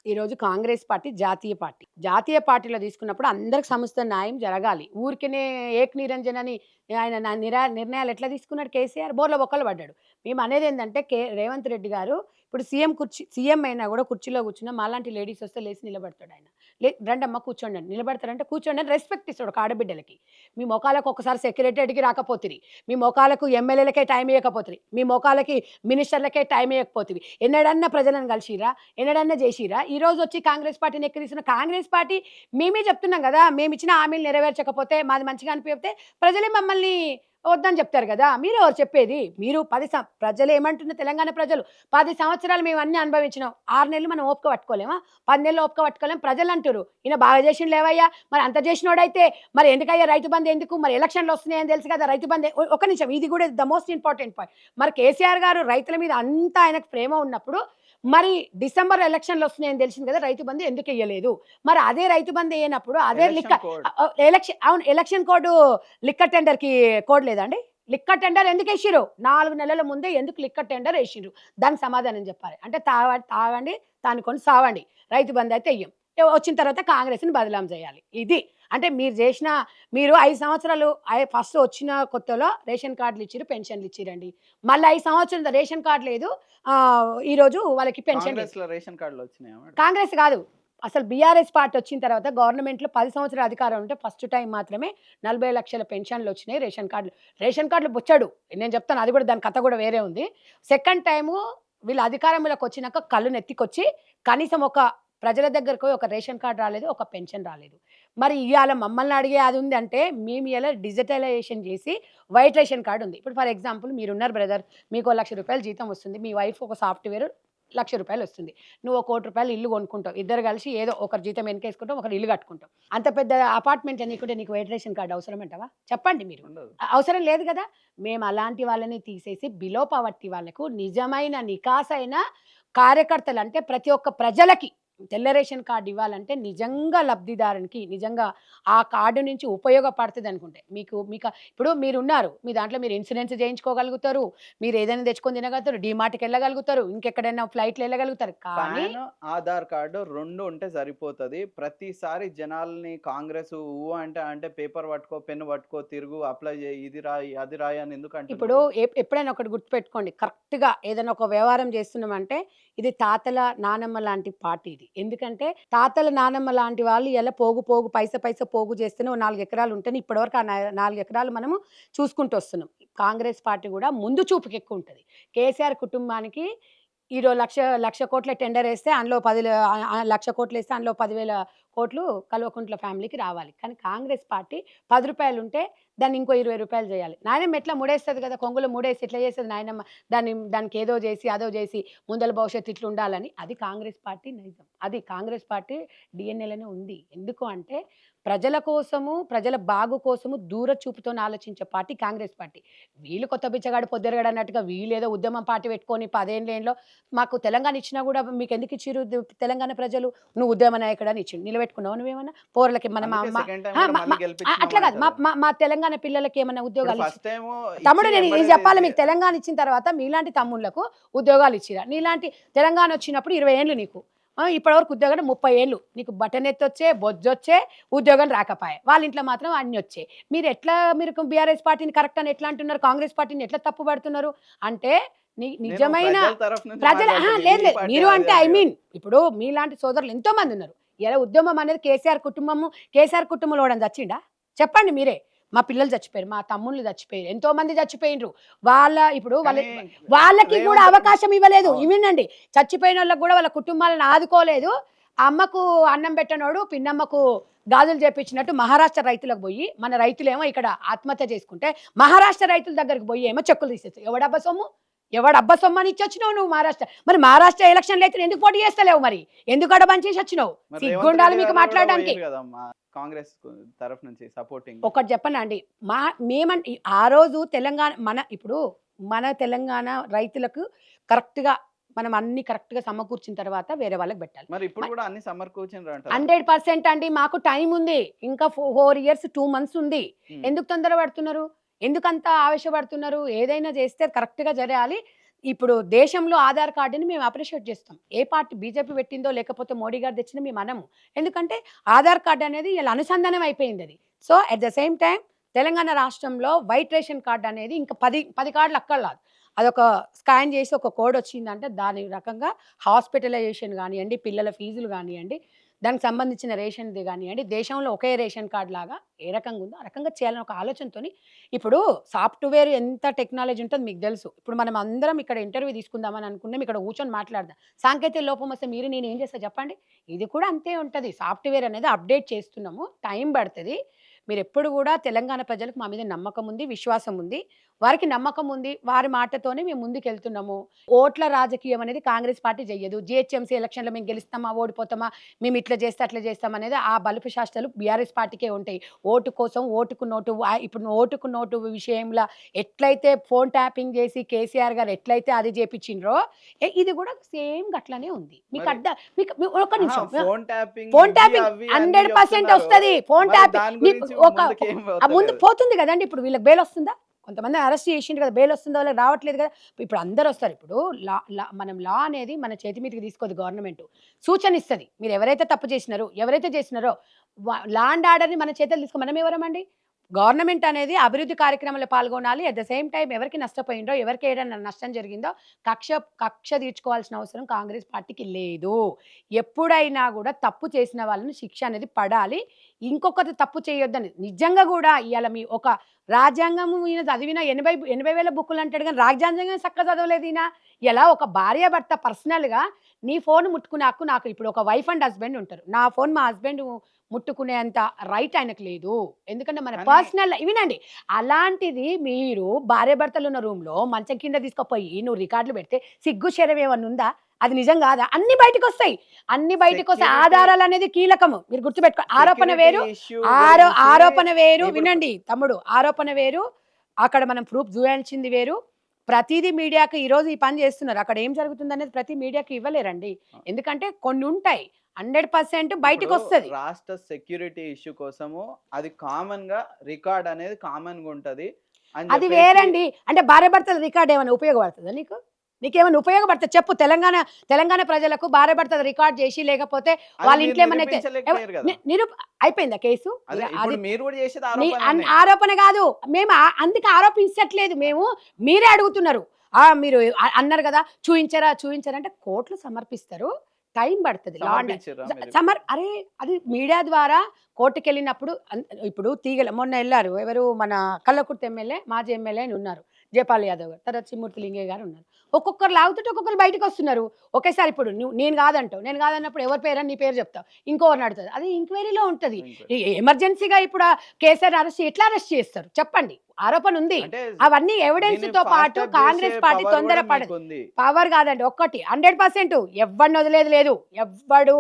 ఈరోజు కాంగ్రెస్ పార్టీ జాతీయ పార్టీలో తీసుకున్నప్పుడు అందరికి సంస్థ న్యాయం జరగాలి. ఊరికనే ఏక్ నిరంజన్ అని ఆయన నిర్ణయాలు ఎట్లా తీసుకున్నాడు కేసీఆర్? బోర్ల బొక్కలు పడ్డాడు. మేము అనేది ఏంటంటే రేవంత్ రెడ్డి గారు ఇప్పుడు సీఎం అయినా కూడా కుర్చీలో కూర్చున్నా మాలాంటి లేడీస్ వస్తే లేచి నిలబడతాడు ఆయన. రండమ్మ కూర్చోండి అని నిలబడతారంటే కూర్చోండి అని రెస్పెక్ట్ ఇస్తాడు ఒక ఆడబిడ్డలకి. మీ మొఖాలకు ఒకసారి సెక్రటరీకి రాకపోతుంది, మీ మొఖాలకు ఎమ్మెల్యేలకే టైం ఇవ్వకపోతుంది, మీ మొఖాలకి మినిస్టర్లకే టైం ఇవ్వకపోతుంది. ఎన్నడన్నా ప్రజలను కలిసిరా, ఎన్నడన్నా చేసిరా? ఈ రోజు వచ్చి కాంగ్రెస్ పార్టీని ఎక్కిరిస్తున్న కాంగ్రెస్ పార్టీ మేమే చెప్తున్నాం కదా, మేము ఇచ్చిన హామీలు నెరవేర్చకపోతే మాది మంచిగా అనిపిస్తే ప్రజలే మమ్మల్ని వద్దని చెప్తారు కదా. మీరు ఎవరు చెప్పేది? మీరు ప్రజలు ఏమంటున్న తెలంగాణ ప్రజలు 10 సంవత్సరాలు మేము అన్ని అనుభవించినాం, 6 నెలలు మనం ఓపిక పట్టుకోలేమా? 10 నెలలు ఓపిక పట్టుకోలేం ప్రజలు అంటారు. ఈయన బాగా చేసిన లేవయ్యా, మరి అంత చేసినోడైతే మరి ఎందుకయ్యా రైతు బంధు ఎందుకు? మరి ఎలక్షన్లు వస్తున్నాయని తెలుసు కదా రైతు బంధు. ఒక నిమిషం, ఇది కూడా ద మోస్ట్ ఇంపార్టెంట్ పాయింట్. మరి కేసీఆర్ గారు రైతుల మీద అంతా ఆయనకు ప్రేమ ఉన్నప్పుడు మరి డిసెంబర్ ఎలక్షన్లు వస్తున్నాయని తెలిసింది కదా, రైతు బంధు ఎందుకు వేయలేదు? మరి అదే రైతు బంధు వేయనప్పుడు అదే ఎలక్షన్ కోడ్ లిక్కర్ టెండర్కి కోడ్ లేదండి? లిక్కర్ టెండర్ ఎందుకు వేసిరు? 4 నెలల ముందే ఎందుకు లిక్కర్ టెండర్ వేసిరు? దానికి సమాధానం చెప్పాలి. అంటే తాగండి తానుకొని సావండి, రైతు బంధు అయితే వెయ్యం, వచ్చిన తర్వాత కాంగ్రెస్ని బదలాం చేయాలి. ఇది అంటే మీరు 5 సంవత్సరాలు ఫస్ట్ వచ్చిన కొత్తలో రేషన్ కార్డులు ఇచ్చిరు, పెన్షన్లు ఇచ్చిరండి. మళ్ళీ 5 సంవత్సరాలు రేషన్ కార్డు లేదు, ఈరోజు వాళ్ళకి పెన్షన్. రేషన్ కార్డులు వచ్చినాయి కాంగ్రెస్ కాదు, అసలు బీఆర్ఎస్ పార్టీ వచ్చిన తర్వాత గవర్నమెంట్లో 10 సంవత్సరాల అధికారం ఉంటే ఫస్ట్ టైం మాత్రమే 40 లక్షల పెన్షన్లు వచ్చినాయి. రేషన్ కార్డులు బొచ్చాడు, నేను చెప్తాను, అది కూడా దాని కథ కూడా వేరే ఉంది. సెకండ్ టైము వీళ్ళు అధికారంలోకి వచ్చినాక కళ్ళు నెత్తికొచ్చి కనీసం ఒక ప్రజల దగ్గరకు ఒక రేషన్ కార్డు రాలేదు, ఒక పెన్షన్ రాలేదు. మరి ఇవాళ మమ్మల్ని అడిగే అది ఉంది అంటే మేము ఇలా డిజిటలైజేషన్ చేసి వైట్ రేషన్ కార్డు ఉంది. ఇప్పుడు ఫర్ ఎగ్జాంపుల్ మీరున్నారు బ్రదర్, మీకు 1 లక్ష రూపాయలు జీతం వస్తుంది, మీ వైఫ్ ఒక సాఫ్ట్వేర్ 1 లక్ష రూపాయలు వస్తుంది, నువ్వు 1 కోటి రూపాయలు ఇల్లు కొనుక్కుంటావు, ఇద్దరు కలిసి ఏదో ఒకరి జీతం వెనకేసుకుంటాం, ఒకరు ఇల్లు కట్టుకుంటాం. అంత పెద్ద అపార్ట్మెంట్ నీకుంటే నీకు వైట్ రేషన్ కార్డు అవసరం అంటావా? చెప్పండి మీరు. అవసరం లేదు కదా. మేము అలాంటి వాళ్ళని తీసేసి బిలో పవర్టీ వాళ్ళకు నిజమైన నికాసైన కార్యకర్తలు అంటే ప్రతి ఒక్క ప్రజలకి తెల్ల రేషన్ కార్డు ఇవ్వాలంటే నిజంగా లబ్ధిదారునికి నిజంగా ఆ కార్డు నుంచి ఉపయోగపడుతుంది అనుకుంటే మీకు ఇప్పుడు మీరున్నారు, మీ దాంట్లో మీరు ఇన్సూరెన్స్ చేయించుకోగలుగుతారు, మీరు ఏదైనా తెచ్చుకొని తినగలుగుతారు, డిమార్ట్కి వెళ్ళగలుగుతారు, ఇంకెక్కడైనా ఫ్లైట్లు వెళ్ళగలుగుతారు. కానీ ఆధార్ కార్డు 2 ఉంటే సరిపోతుంది. ప్రతిసారి జనాల్ని కాంగ్రెస్ అంటే పేపర్ పట్టుకో, పెన్ను పట్టుకో, తిరుగు, అప్లై చేయి, ఇది రాయి అది రాయి అని ఎందుకంటే. ఇప్పుడు ఎప్పుడైనా ఒకటి గుర్తుపెట్టుకోండి, కరెక్ట్గా ఏదైనా ఒక వ్యవహారం చేస్తున్నామంటే ఇది తాతల నానమ్మ లాంటి పార్టీ. ఇది ఎందుకంటే తాతల నానమ్మ లాంటి వాళ్ళు ఇలా పోగు పైస పోగు చేస్తేనే 4 ఎకరాలు ఉంటేనే ఇప్పటివరకు ఆ 4 ఎకరాలు మనము చూసుకుంటూ వస్తున్నాం. కాంగ్రెస్ పార్టీ కూడా ముందు చూపుకి ఎక్కువ ఉంటుంది. కేసీఆర్ కుటుంబానికి ఈరోజు లక్ష కోట్ల టెండర్ వేస్తే అందులో 1,00,000 కోట్లు వేస్తే అందులో 10,000 కోట్లు కల్వకుంట్ల ఫ్యామిలీకి రావాలి. కానీ కాంగ్రెస్ పార్టీ 10 రూపాయలు ఉంటే దాన్ని ఇంకో 20 రూపాయలు చేయాలి. నాయనమ్మ ఎట్లా ముడేస్తుంది కదా, కొంగులో ముడేసి ఎట్లా చేస్తుంది నాయనమ్మ, దానికి ఏదో చేసి అదో చేసి ముందల భవిష్యత్తు ఇట్లా ఉండాలని. అది కాంగ్రెస్ పార్టీ నైజం, అది కాంగ్రెస్ పార్టీ డిఎన్ఏలోనే ఉంది. ఎందుకు అంటే ప్రజల కోసము, ప్రజల బాగు కోసము దూర చూపుతో ఆలోచించే పార్టీ కాంగ్రెస్ పార్టీ. వీళ్ళు కొత్త బిచ్చగాడు పొద్దురగాడు అన్నట్టుగా వీళ్ళు ఏదో ఉద్యమం పార్టీ పెట్టుకొని 10 ఏళ్ళలో మాకు తెలంగాణ ఇచ్చినా కూడా మీకు ఎందుకు ఇచ్చిరు తెలంగాణ ప్రజలు? నువ్వు ఉద్యమ నాయకుడు అని ఇచ్చిండు, నిలబెట్టుకున్నావు నువ్వేమన్నా? పోరలకి మన అట్లా కాదు, మా తెలంగాణ పిల్లలకి ఏమైనా ఉద్యోగాలు తమ్ముడు నేను ఇది చెప్పాలి. మీకు తెలంగాణ ఇచ్చిన తర్వాత మీలాంటి తమ్ముళ్లకు ఉద్యోగాలు ఇచ్చిరా? నీలాంటి తెలంగాణ వచ్చినప్పుడు 20 ఏళ్ళు నీకు, ఇప్పటివరకు ఉద్యోగాలు 30 ఏళ్ళు నీకు బటన్ ఎత్తొచ్చే బొజ్జొచ్చే ఉద్యోగాలు రాకపోయే, వాళ్ళ ఇంట్లో మాత్రం అన్ని వచ్చాయి. మీరు బీఆర్ఎస్ పార్టీని కరెక్ట్ అని ఎట్లా అంటున్నారు, కాంగ్రెస్ పార్టీని ఎట్లా తప్పు పడుతున్నారు? అంటే నిజమైన ప్రజల లేదు మీరు అంటే ఇప్పుడు మీలాంటి సోదరులు ఎంతో మంది ఉన్నారు. ఇలా ఉద్యమం అనేది కేసీఆర్ కుటుంబంలో వాడని చచ్చిండా? చెప్పండి మీరే. మా పిల్లలు చచ్చిపోయారు, మా తమ్ముళ్ళు చచ్చిపోయారు, ఎంతో మంది చచ్చిపోయినరు. వాళ్ళకి కూడా అవకాశం ఇవ్వలేదు. ఇవినండి, చచ్చిపోయిన వాళ్ళకి కూడా వాళ్ళ కుటుంబాలను ఆదుకోలేదు. అమ్మకు అన్నం పెట్టనోడు పిన్నమ్మకు గాజులు చేపించినట్టు మహారాష్ట్ర రైతులకు పోయి మన రైతులేమో ఇక్కడ ఆత్మహత్య చేసుకుంటే మహారాష్ట్ర రైతుల దగ్గరికి పోయి ఏమో చెక్కులు తీసేస్తాయి. ఎవడబ్బా సొమ్ము అని ఇచ్చి వచ్చినావు నువ్వు మహారాష్ట్ర? మరి మహారాష్ట్ర ఎలక్షన్లు అయితే ఎందుకు పోటీ చేస్తలేవు? మరి ఎందుకు అడబంద్ చేసి వచ్చినావు? సిగ్గుండాలి మీకు మాట్లాడడానికి. కాంగ్రెస్ తరఫు నుంచి సపోర్టింగ్ ఒకటి చెప్పనండి, మేమంటే ఆ రోజు మన తెలంగాణ రైతులకు కరెక్ట్ గా మనం అన్ని కరెక్ట్ గా సమకూర్చిన తర్వాత వేరే వాళ్ళకి పెట్టాలి. మరి ఇప్పుడు కూడా అన్ని సమకూర్చిండ్రు అంటారు? 100% అండి. మాకు టైం ఉంది, ఇంకా 4 years 2 months ఉంది. ఎందుకు తొందర పడుతున్నారు? ఎందుకంత ఆవేశపడుతున్నారు? ఏదైనా చేస్తే కరెక్ట్ గా జరగాలి. ఇప్పుడు దేశంలో ఆధార్ కార్డుని మేము అప్రిషియేట్ చేస్తాం. ఏ పార్టీ బీజేపీ పెట్టిందో లేకపోతే మోడీ గారు తెచ్చిందో మేము అనము. ఎందుకంటే ఆధార్ కార్డ్ అనేది ఇలా అనుసంధానం అయిపోయింది అది. So at the same time Telangana రాష్ట్రంలో వైట్ రేషన్ కార్డ్ అనేది ఇంకా 10 కార్డులు అక్కర్లేదు. అదొక స్కాన్ చేసి ఒక కోడ్ వచ్చిందంటే దాని రకంగా హాస్పిటలైజేషన్ కానివ్వండి, పిల్లల ఫీజులు కానివ్వండి, దానికి సంబంధించిన రేషన్ది కానివ్వండి, దేశంలో ఒకే రేషన్ కార్డ్ లాగా ఏ రకంగా ఉందో ఆ రకంగా చేయాలని ఒక ఆలోచనతోని ఇప్పుడు సాఫ్ట్‌వేర్ ఎంత టెక్నాలజీ ఉంటదో మీకు తెలుసు. ఇప్పుడు మనం అందరం ఇక్కడ ఇంటర్వ్యూ తీసుకుందామని అనుకున్నాం. ఇక్కడ కూర్చొని మాట్లాడదాం. సాంకేతిక లోపం వస్తే మీరు నేను ఏం చేస్తా చెప్పండి? ఇది కూడా అంతే ఉంటది. సాఫ్ట్‌వేర్ అనేది అప్‌డేట్ చేస్తున్నాము. టైం పడతది. మీరెప్పుడు కూడా తెలంగాణ ప్రజలకు మా మీద నమ్మకం ఉంది, విశ్వాసం ఉంది. వారికి నమ్మకం ఉంది. వారి మాటతోనే మేము ముందుకెళ్తున్నాము. ఓట్ల రాజకీయం అనేది కాంగ్రెస్ పార్టీ చెయ్యదు. జీహెచ్ఎంసీ ఎలక్షన్‌లో మేము గెలుస్తామా, ఓడిపోతామా, మేము ఇట్లా చేస్తే అట్లా చేస్తాం అనేది ఆ బలుపు శాస్త్రాలు బీఆర్ఎస్ పార్టీకే ఉంటాయి. ఓటు కోసం ఓటుకు నోటు ఇప్పుడు ఓటుకు నోటు విషయంలో ఎట్లయితే ఫోన్ ట్యాపింగ్ చేసి కేసీఆర్ గారు ఎట్లయితే అది చేపించిండ్రో ఇది కూడా సేమ్ గట్లనే ఉంది. మీకు మీకు ఒక నిమిషం ఫోన్ ట్యాపింగ్ 100% వస్తుంది. ఫోన్ ట్యాపింగ్ ఒక ముందు పోతుంది కదండి. ఇప్పుడు వీళ్ళకి బెయిల్ వస్తుందా? కొంతమంది అరెస్ట్ చేసిండు కదా, బెయిల్ వస్తుందో వాళ్ళకి రావట్లేదు కదా. ఇప్పుడు అందరూ వస్తారు. ఇప్పుడు మనం లా అనేది మన చేతి మీదకి తీసుకోదు గవర్నమెంట్. సూచన ఇస్తుంది. మీరు ఎవరైతే తప్పు చేసినారో లా అండ్ ఆర్డర్ని మన చేతులు తీసుకో. మనం ఎవరమండి? గవర్నమెంట్ అనేది అభివృద్ధి కార్యక్రమాల్లో పాల్గొనాలి. అట్ ద సేమ్ టైం ఎవరికి నష్టపోయిందో, ఎవరికి ఏదైనా నష్టం జరిగిందో కక్ష తీర్చుకోవాల్సిన అవసరం కాంగ్రెస్ పార్టీకి లేదు. ఎప్పుడైనా కూడా తప్పు చేసిన వాళ్ళని శిక్ష అనేది పడాలి. ఇంకొకటి తప్పు చేయొద్దని నిజంగా కూడా ఇవాళ మీ ఒక రాజ్యాంగం ఈయన చదివిన 80,000 బుక్కులు అంటాడు కానీ రాజ్యాంగం చక్కగా చదవలేదు ఈయన. ఇలా ఒక భార్య భర్త పర్సనల్గా నీ ఫోన్ ముట్టుకునే హక్కు నాకు ఇప్పుడు ఒక వైఫ్ అండ్ హస్బెండ్ ఉంటారు. నా ఫోన్ మా హస్బెండ్ ముట్టుకునేంత రైట్ ఆయనకు లేదు. ఎందుకంటే మన పర్సనల్ వినండి. అలాంటిది మీరు భార్య భర్తలు ఉన్న రూమ్లో మంచం కింద తీసుకుపోయి నువ్వు రికార్డులు పెడితే సిగ్గు శరం ఏమన్నా ఉందా? అది నిజం కాదా? అన్ని బయటకు వస్తాయి. ఆధారాలు అనేది కీలకము. మీరు గుర్తుపెట్టుకో. ఆరోపణ వేరు వినండి తమ్ముడు. ఆరోపణ వేరు, అక్కడ మనం ప్రూఫ్ చూపించింది వేరు. ప్రతిదీ మీడియాకి ఈరోజు ఈ పని చేస్తున్నారు. అక్కడ ఏం జరుగుతుంది అనేది ప్రతి మీడియాకి ఇవ్వలేరండి. ఎందుకంటే కొన్ని ఉంటాయి. 100% బయటకు వస్తుంది. రాష్ట్ర సెక్యూరిటీ ఇష్యూ కోసము అది కామన్ గా రికార్డ్ అనేది కామన్ గా ఉంటది. అది వేరండి. అంటే భార్య భర్తల రికార్డ్ ఏమైనా ఉపయోగపడుతుందా నీకేమైనా ఉపయోగపడుతుంది చెప్పు? తెలంగాణ ప్రజలకు భార్య భర్తలు రికార్డ్ చేసి లేకపోతే వాళ్ళ ఇంట్లో ఏమైనా అయిపోయిందా కేసు? ఆరోపణ కాదు. మేము అందుకే ఆరోపించట్లేదు. మీరే అడుగుతున్నారు. మీరు అన్నారు కదా చూయించరా అంటే కోర్టులు సమర్పిస్తారు. టైం పడుతుంది. అరే అది మీడియా ద్వారా కోర్టుకు వెళ్ళినప్పుడు ఇప్పుడు తీగల మొన్న వెళ్ళారు ఎవరు మన కల్లకుర్తి ఎమ్మెల్యే మాజీ ఎమ్మెల్యే అని ఉన్నారు జయపాల్ యాదవ్ గారు, తర్వాత చిమ్మూర్తి లింగయ్య గారు ఉన్నారు. ఒక్కొక్కరు లాగుతుంటే ఒక్కొక్కరు బయటకు వస్తున్నారు ఒకేసారి. ఇప్పుడు నేను కాదన్నప్పుడు ఎవరి పేరు నీ పేరు చెప్తావు, ఇంకోరిని అడుగుతుంది. అది ఎంక్వైరీలో ఉంటుంది. ఎమర్జెన్సీగా ఇప్పుడు కేసీఆర్ ఎట్లా అరెస్ట్ చేస్తారు చెప్పండి? ఆరోపణ ఉంది. అవన్నీ ఎవిడెన్స్ తో పాటు కాంగ్రెస్ పార్టీ తొందరపడదు. పవర్ కాదండి. 100% ఎవరిని వదిలేదు లేదు. ఎవ్వడు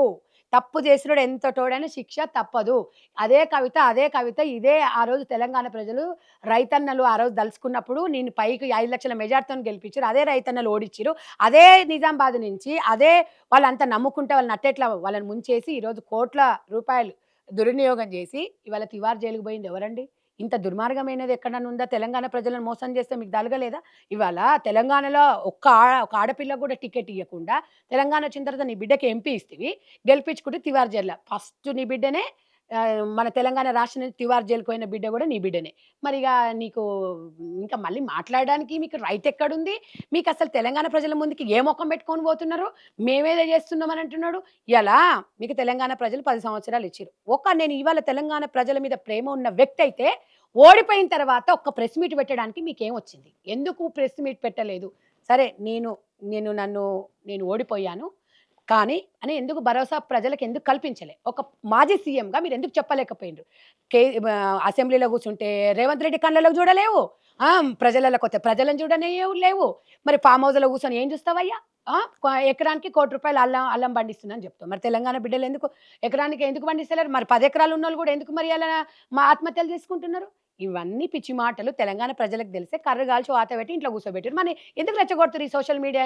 తప్పు చేసినోడు ఎంత తోడైనా శిక్ష తప్పదు. అదే కవిత ఇదే ఆ రోజు తెలంగాణ ప్రజలు రైతన్నలు ఆ రోజు దలుచుకున్నప్పుడు నేను పైకి 5 లక్షల మెజార్టీతో గెలిపించారు. అదే రైతన్నలు ఓడించారు. అదే నిజామాబాద్ నుంచి అదే వాళ్ళంతా నమ్ముకుంటే వాళ్ళని అట్టేట్లా వాళ్ళని ముంచేసి ఈరోజు కోట్ల రూపాయలు దుర్వినియోగం చేసి ఇవాళ తివార్ జైలుకు పోయింది ఎవరండి? ఇంత దుర్మార్గమైనది ఎక్కడన్నా ఉందా? తెలంగాణ ప్రజలను మోసం చేస్తే మీకు దలగలేదా? ఇవాళ తెలంగాణలో ఒక ఆడపిల్లకు కూడా టికెట్ ఇవ్వకుండా తెలంగాణ వచ్చిన తర్వాత నీ బిడ్డకి ఎంపీ ఇస్తేవి గెలిపించుకుంటే తివార్ జైల్లో ఫస్ట్ నీ బిడ్డనే. మన తెలంగాణ రాష్ట్రం నుంచి తివార్ జైలుకు పోయిన బిడ్డ కూడా నీ బిడ్డనే. మరి ఇక నీకు ఇంకా మళ్ళీ మాట్లాడడానికి మీకు రైట్ ఎక్కడుంది? మీకు అసలు తెలంగాణ ప్రజల ముందుకి ఏ ముఖం పెట్టుకొని పోతున్నారు? మేమేదో చేస్తున్నామని అంటున్నాడు. ఇలా మీకు తెలంగాణ ప్రజలు 10 సంవత్సరాలు ఇచ్చారు. నేను ఇవాళ తెలంగాణ ప్రజల మీద ప్రేమ ఉన్న వ్యక్తి అయితే ఓడిపోయిన తర్వాత ఒక్క ప్రెస్ మీట్ పెట్టడానికి మీకేం వచ్చింది? ఎందుకు ప్రెస్ మీట్ పెట్టలేదు? సరే నేను ఓడిపోయాను కానీ అని ఎందుకు భరోసా ప్రజలకు ఎందుకు కల్పించలే? ఒక మాజీ సీఎంగా మీరు ఎందుకు చెప్పలేకపోయినారు? అసెంబ్లీలో కూర్చుంటే రేవంత్ రెడ్డి కళ్ళలోకి చూడలేవు, ప్రజలకు వస్తే ప్రజలను చూడలేవు. మరి ఫామ్ హౌస్లో కూర్చొని ఏం చూస్తావయ్యా? ఎకరానికి ₹1 అల్లం పండిస్తుందని చెప్తాం. మరి తెలంగాణ బిడ్డలు ఎకరానికి ఎందుకు పండిస్తలేరు? మరి 10 ఎకరాలు ఉన్న వాళ్ళు కూడా ఎందుకు మరి అలా మా ఆత్మహత్యలు చేసుకుంటున్నారు? ఇవన్నీ పిచ్చి మాటలు తెలంగాణ ప్రజలకు తెలిసే కర్ర కాల్చి వాత పెట్టి ఇంట్లో కూర్చోబెట్టారు. మరి ఎందుకు రెచ్చగొడుతుంది ఈ సోషల్ మీడియా?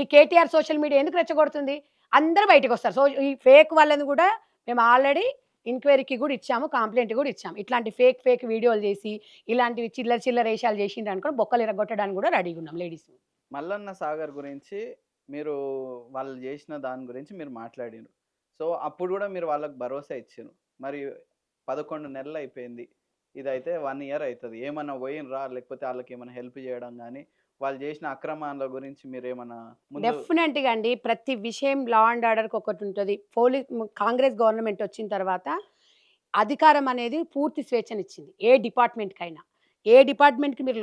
ఈ కేటీఆర్ సోషల్ మీడియా ఎందుకు రెచ్చగొడుతుంది? అందరూ బయటకు వస్తారు. ఈ ఫేక్ వాళ్ళని కూడా మేము ఆల్రెడీ ఎంక్వైరీకి కూడా ఇచ్చాము, కంప్లైంట్ కూడా ఇచ్చాము. ఇట్లాంటి ఫేక్ వీడియోలు చేసి ఇలాంటివి చిల్లర వేషాలు చేసిండ్రు అనుకో బొక్కలు ఎరగొట్టడానికి కూడా రెడీగా ఉన్నాం లేడీస్. మల్లన్న సాగర్ గురించి మీరు వాళ్ళు చేసిన దాని గురించి మీరు మాట్లాడినారు. సో అప్పుడు కూడా మీరు వాళ్ళకి భరోసా ఇచ్చారు. మరి 11 నెలలు అయిపోయింది. ఇదైతే 1 ఇయర్ అవుతుంది. ఏమన్నా పోయినరా, లేకపోతే వాళ్ళకి ఏమైనా హెల్ప్ చేయడం కానీ వాళ్ళు చేసిన అక్రమాల గురించి మీరు ఏమన్నా ముందు డెఫినెట్గా అండి, ప్రతి విషయం లా అండ్ ఆర్డర్కి ఒకటి ఉంటుంది. కాంగ్రెస్ గవర్నమెంట్ వచ్చిన తర్వాత అధికారం అనేది పూర్తి స్వేచ్ఛనిచ్చింది ఏ డిపార్ట్మెంట్కైనా. ఏ డిపార్ట్మెంట్కి మీరు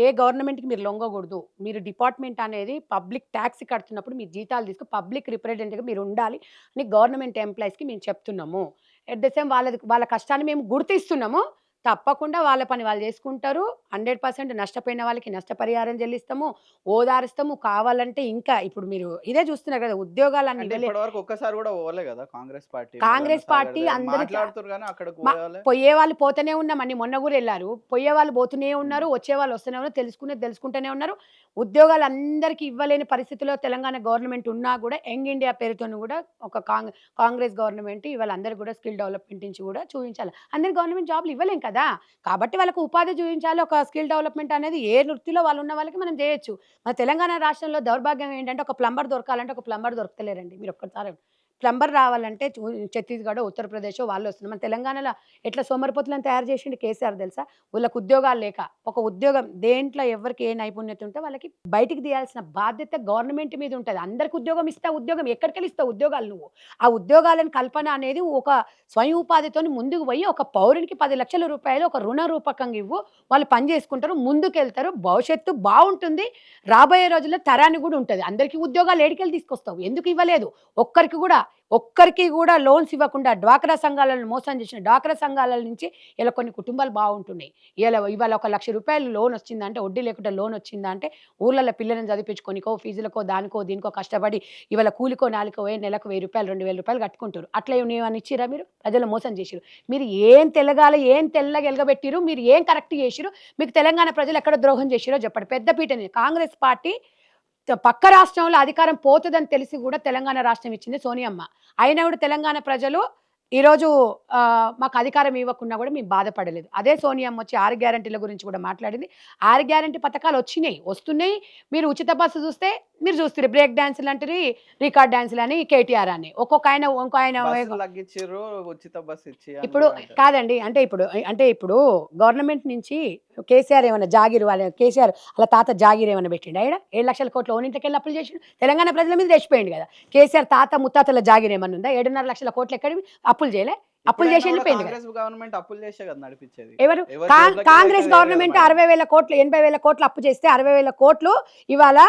ఏ గవర్నమెంట్కి మీరు లొంగకూడదు. మీరు డిపార్ట్మెంట్ అనేది పబ్లిక్ ట్యాక్స్ కడుతున్నప్పుడు మీ జీతాలు తీసుకు పబ్లిక్ రిప్రజెంటేటివ్గా మీరు ఉండాలి అని గవర్నమెంట్ ఎంప్లాయీస్కి మేము చెప్తున్నాము. ఎట్ ద సేమ్ వాళ్ళ కష్టాన్ని మేము గుర్తిస్తున్నాము. తప్పకుండా వాళ్ళ పని వాళ్ళు చేసుకుంటారు. 100% నష్టపోయిన వాళ్ళకి నష్టపరిహారం చెల్లిస్తాము, ఓదారుస్తాము. కావాలంటే ఇంకా ఇప్పుడు మీరు ఇదే చూస్తున్నారు కదా, ఉద్యోగాలన్నీ అంటే ఇప్పటివరకు ఒక్కసారి కూడా పోలే కదా కాంగ్రెస్ పార్టీ. కాంగ్రెస్ పార్టీ అందరికీ మాట్లాడుతారు కానీ అక్కడికి పోవాలి. పోయే వాళ్ళు పోతూనే ఉన్నామని మొన్న కూడా వెళ్ళారు. పోయే వాళ్ళు పోతూనే ఉన్నారు, వచ్చే వాళ్ళు వస్తూనే ఉన్నారు, తెలుసుకుంటూనే ఉన్నారు. ఉద్యోగాలు అందరికీ ఇవ్వలేని పరిస్థితిలో తెలంగాణ గవర్నమెంట్ ఉన్నా కూడా యంగ్ ఇండియా పేరుతో కూడా ఒక కాంగ్రెస్ గవర్నమెంట్ ఇవాళ అందరికీ కూడా స్కిల్ డెవలప్మెంట్ నుంచి కూడా చూపించాలి. అందరు గవర్నమెంట్ జాబ్లు ఇవ్వలేం కదా, కాబట్టి వాళ్ళకు ఉపాధి చూపించాలి. ఒక స్కిల్ డెవలప్మెంట్ అనేది ఏ వృత్తిలో వాళ్ళు ఉన్న వాళ్ళకి మనం చేయొచ్చు. మన తెలంగాణ రాష్ట్రంలో దౌర్భాగ్యం ఏంటంటే ఒక ప్లంబర్ దొరకాలంటే ఒక ప్లంబర్ దొరకలేరండి. మీరు ఒక్కసారి ప్లంబర్ రావాలంటే ఛత్తీస్గఢ్, ఉత్తరప్రదేశ్ వాళ్ళు వస్తున్నారు. మన తెలంగాణలో ఎట్లా సోమరిపోతులను తయారు చేసిండు కేసీఆర్ తెలుసా? వాళ్ళకి ఉద్యోగాలు లేక, ఒక ఉద్యోగం దేంట్లో ఎవరికి ఏ నైపుణ్యత ఉంటే వాళ్ళకి బయటికి తీయాల్సిన బాధ్యత గవర్నమెంట్ మీద ఉంటుంది. అందరికి ఉద్యోగం ఇస్తావు, ఉద్యోగం ఎక్కడికి వెళ్ళి ఇస్తావు ఉద్యోగాలు నువ్వు? ఆ ఉద్యోగాలను కల్పన అనేది ఒక స్వయం ఉపాధితో ముందుకు పోయి ఒక పౌరునికి 10 లక్షల రూపాయలు ఒక రుణ రూపకంగా ఇవ్వు. వాళ్ళు పని చేసుకుంటారు, ముందుకు వెళ్తారు, భవిష్యత్తు బాగుంటుంది, రాబోయే రోజుల్లో తరాన్ని కూడా ఉంటుంది. అందరికీ ఉద్యోగాలు ఏడికెళ్ళి తీసుకొస్తావు? ఎందుకు ఇవ్వలేదు? ఒక్కరికి కూడా లోన్స్ ఇవ్వకుండా డ్వాక్రా సంఘాలను మోసం చేసిన డ్వాక్రా సంఘాల నుంచి ఇలా కొన్ని కుటుంబాలు బాగుంటున్నాయి. ఇవాళ 1 లక్ష రూపాయలు లోన్ వచ్చిందంటే, వడ్డీ లేకుండా లోన్ వచ్చిందంటే ఊర్లలో పిల్లలను చదివించుకోనికో, ఫీజులకో, దానికో దీనికో కష్టపడి ఇవాళ కూలికో నాలుకో నెలకు 1000 రూపాయలు 2000 రూపాయలు కట్టుకుంటారు. అట్లా ఏమని ఇచ్చిరా? మీరు ప్రజలు మోసం చేసిరు. మీరు ఏం తెల్లగా ఎలగబెట్టిరు? మీరు ఏం కరెక్ట్ చేసిరు? మీకు తెలంగాణ ప్రజలు ఎక్కడ ద్రోహం చేసిరో చెప్పండి. పెద్దపీటని కాంగ్రెస్ పార్టీ పక్క రాష్ట్రంలో అధికారం పోతుందని తెలిసి కూడా తెలంగాణ రాష్ట్రం ఇచ్చింది సోనియమ్మ. అయినా కూడా తెలంగాణ ప్రజలు ఈరోజు మాకు అధికారం ఇవ్వకుండా కూడా మేము బాధపడలేదు. అదే సోనియమ్మ వచ్చి 6 గ్యారంటీల గురించి కూడా మాట్లాడింది. 6 గ్యారంటీ పథకాలు వస్తున్నాయి. మీరు ఉచిత బస్సు చూస్తే మీరు చూస్తారు, బ్రేక్ డాన్సులు అంటారు, రికార్డ్ డాన్సులు అని, కేటీఆర్ అని, ఇంకొక ఆయన ఉచిత బస్సు ఇచ్చి ఇప్పుడు కాదండి. అంటే ఇప్పుడు గవర్నమెంట్ నుంచి కేసీఆర్ ఏమైనా జాగిరు, వాళ్ళ కేసీఆర్ అలా తాత జాగిరు ఏమైనా పెట్టిండు? ఆయన 7 లక్షల కోట్ల ఓనింటికి వెళ్ళి అప్పులు చేసిండు. తెలంగాణ ప్రజల మీద తెచ్చిపోయింది కదా. కేసీఆర్ తాత ముత్తాతల జాగిరు ఏమన్నా ఉందా? 7.5 లక్షల కోట్లు ఎక్కడి అప్పులు చేయలే? అప్పులు చేసి వెళ్ళిపోయింది. ఎవరు? కాంగ్రెస్ గవర్నమెంట్ 60,000 కోట్లు 80,000 కోట్లు అప్పు చేస్తే 60,000 కోట్లు ఇవాళ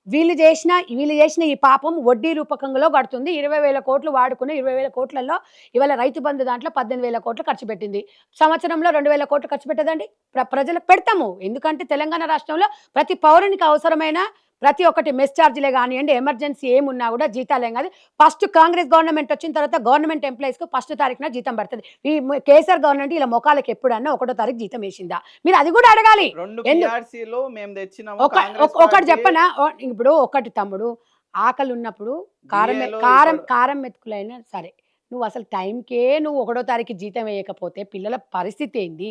వీళ్ళు చేసిన ఈ పాపం వడ్డీ రూపకంలో కడుతుంది. 20,000 కోట్లు వాడుకుని 20,000 కోట్లలో ఇవాళ రైతు బంధు దాంట్లో 18,000 కోట్లు ఖర్చు పెట్టింది. సంవత్సరంలో 2,000 కోట్లు ఖర్చు పెట్టదండి. ప్రజలకు పెడతాము. ఎందుకంటే తెలంగాణ రాష్ట్రంలో ప్రతి పౌరునికి అవసరమైన ప్రతి ఒక్కటి మెస్ ఛార్జీలే కానివ్వండి, ఎమర్జెన్సీ ఏమున్నా కూడా జీతాలేం కాదు. ఫస్ట్ కాంగ్రెస్ గవర్నమెంట్ వచ్చిన తర్వాత గవర్నమెంట్ ఎంప్లాయీస్కు 1వ తారీఖున జీతం పడుతుంది. ఈ కేసీఆర్ గవర్నమెంట్ ఇలా మొఖాలకు ఎప్పుడన్నా 1వ తారీఖు జీతం వేసిందా? మీరు అది కూడా అడగాలి. ఒకటి చెప్పనా, ఇప్పుడు ఒకటి తమ్ముడు, ఆకలి ఉన్నప్పుడు కారం మెతుకులైనా సరే నువ్వు అసలు టైంకే నువ్వు 1వ తారీఖు జీతం వేయకపోతే పిల్లల పరిస్థితి ఏంది?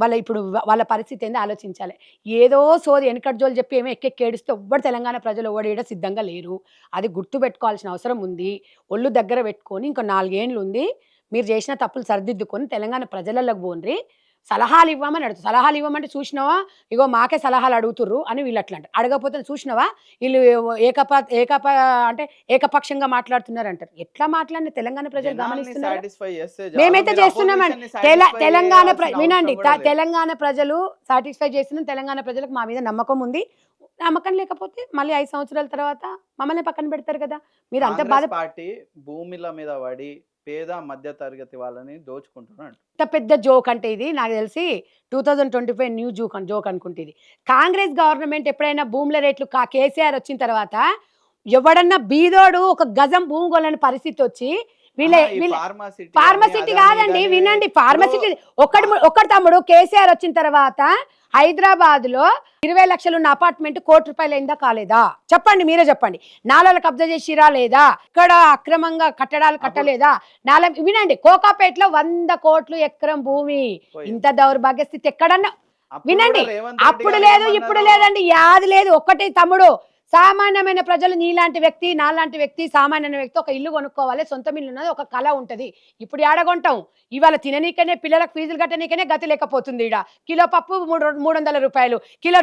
వాళ్ళ పరిస్థితి ఏంది ఆలోచించాలి. ఏదో సోది వెనకడ్జోలు చెప్పి ఏమో ఎక్కేడిస్తే ఎవ్వడు తెలంగాణ ప్రజలు ఎవ్వడేయడం సిద్ధంగా లేరు. అది గుర్తుపెట్టుకోవాల్సిన అవసరం ఉంది. ఒళ్ళు దగ్గర పెట్టుకొని ఇంకో 4 ఏళ్ళు ఉంది. మీరు చేసిన తప్పులు సరిదిద్దుకొని తెలంగాణ ప్రజలకు పోండ్రి. సలహాలు ఇవ్వమంటే చూసినావా, ఇగో మాకే సలహాలు అడుగుతుర్రు అని వీళ్ళు అట్లా అంటారు. అడగకపోతే చూసినావా వీళ్ళు అంటే ఏకపక్షంగా మాట్లాడుతున్నారు అంటారు. ఎట్లా మాట్లాడిన తెలంగాణ ప్రజలు గమనిస్తున్నారు. మేమైతే చేస్తున్నామండి. తెలంగాణ వినండి, తెలంగాణ ప్రజలు సాటిస్ఫై చేస్తున్నాం. తెలంగాణ ప్రజలకు మా మీద నమ్మకం ఉంది. నమ్మకం లేకపోతే మళ్ళీ 5 సంవత్సరాల తర్వాత మమ్మల్ని పక్కన పెడతారు కదా. మీరు అంత బాధ పార్టీ భూమిల మీద పడి పేద మధ్య తరగతి వాళ్ళని దోచుకుంటున్నాడు. ఇంత పెద్ద జోక్ అంటే ఇది నాకు తెలిసి 2025 న్యూ జోక్ అనుకుంటుంది. కాంగ్రెస్ గవర్నమెంట్ ఎప్పుడైనా భూముల రేట్లు కేసీఆర్ వచ్చిన తర్వాత ఎవడన్నా బీదోడు ఒక గజం భూమి కొనని పరిస్థితి వచ్చి ఫార్మసిటీ కాదండి, వినండి, ఫార్మసిటీ ఒక్కటి తమ్ముడు. కేసీఆర్ వచ్చిన తర్వాత హైదరాబాద్ లో 20 లక్షలు ఉన్న అపార్ట్మెంట్ ₹1 కోటి అయిందా కాలేదా? చెప్పండి, మీరే చెప్పండి. నాలాలు కబ్జా చేసిరా లేదా? ఇక్కడ అక్రమంగా కట్టడాలు కట్టలేదా? వినండి, కోకాపేటలో 100 కోట్లు ఎకరం భూమి. ఇంత దౌర్భాగ్య స్థితి ఎక్కడన్నా అప్పుడు వినండి, కూడా రేవంత్ రెడ్డి అప్పుడు గారు లేదు ఇప్పుడు ఏమన్నారు? లేదండి, యాది లేదు. ఒక్కటి తమ్ముడు, సామాన్యమైన ప్రజలు నీలాంటి వ్యక్తి నాలాంటి వ్యక్తి సామాన్యమైన వ్యక్తి ఒక ఇల్లు కొనుక్కోవాలి, సొంతం ఇల్లు ఉన్నది ఒక కళ ఉంటది. ఇప్పుడు ఏడగొంటాం, ఇవాళ తిననీకనే పిల్లలకు ఫీజులు కట్టనీకనే గతి లేకపోతుంది. ఈడ కిలో పప్పు 300 రూపాయలు, కిలో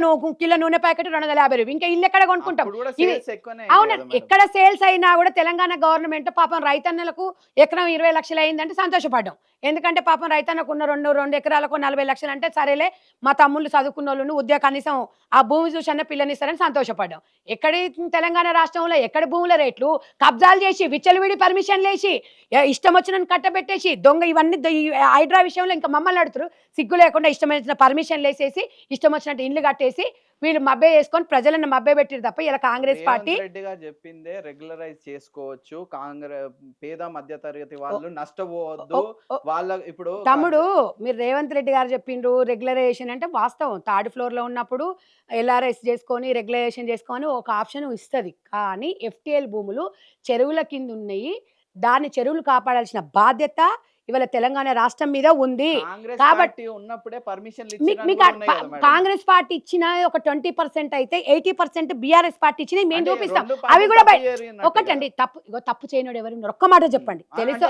నూనె ప్యాకెట్ 250 ఇంకా ఇల్లు ఎక్కడ కొనుక్కుంటాం? అప్పుడు కూడా ఇది సేల్స్ ఎక్కువనే అయింది అవును, కదా మేడం. ఎక్కడ సేల్స్ అయినా కూడా తెలంగాణ గవర్నమెంట్ పాపం రైతన్నలకు ఎకరం 20 లక్షలు అయిందంటే సంతోషపడ్డాం. ఎందుకంటే పాపం రైతన్నకు ఉన్న 2 ఎకరాలకు 40 లక్షలు అంటే సరేలే, మా తమ్ముళ్ళు చదువుకున్న వాళ్ళు ఉద్యోగ కనీసం ఆ భూమి చూసన్న పిల్లనిస్తారని సంతోషపడ్డాం. ఎక్కడి తెలంగాణ రాష్ట్రంలో ఎక్కడ భూముల రేట్లు కబ్జాలు చేసి విచ్చలవిడి పర్మిషన్లు వేసి ఇష్టం వచ్చిన కట్టబెట్టేసి దొంగ ఇవన్నీ ఈ హైడ్రా విషయంలో ఇంకా మమ్మల్ని అడుగుతారు. సిగ్గు లేకుండా ఇష్టం వచ్చిన పర్మిషన్లు వేసేసి ఇష్టం వచ్చినట్టు ఇండ్లు కట్టేసి వీళ్ళు మబ్బే చేసుకొని ప్రజలను మబ్బే పెట్టిరు తప్ప ఇలా కాంగ్రెస్ పార్టీ రేవంత్ రెడ్డి గారు చెప్పిందే రెగ్యులరైజ్ చేసుకోవచ్చు. పేద మధ్య తరగతి వాళ్ళు నష్టపోవద్దు. వాళ్ళ ఇప్పుడు తమ్ముడు, మీరు రేవంత్ రెడ్డి గారు చెప్పిండ్రు రెగ్యులరైజేషన్ అంటే వాస్తవం. థర్డ్ ఫ్లోర్ లో ఉన్నప్పుడు ఎల్ఆర్ఎస్ చేసుకొని రెగ్యులరైజేషన్ చేసుకొని ఒక ఆప్షన్ ఇస్తుంది. కానీ ఎఫ్టిఎల్ భూములు చెరువుల కింద ఉన్నాయి, దాన్ని చెరువులు కాపాడాల్సిన బాధ్యత ఇవాళ తెలంగాణ రాష్ట్రం మీద ఉంది. కాబట్టి ఉన్నప్పుడే పర్మిషన్లు కాంగ్రెస్ పార్టీ ఇచ్చిన ఒక 20% అయితే 80% బీఆర్ఎస్ పార్టీ ఇచ్చిన మేము చూపిస్తాం. అవి కూడా ఒకటండి, తప్పు చేయనోడు ఎవరు ఒక్క మాట చెప్పండి తెలుసు.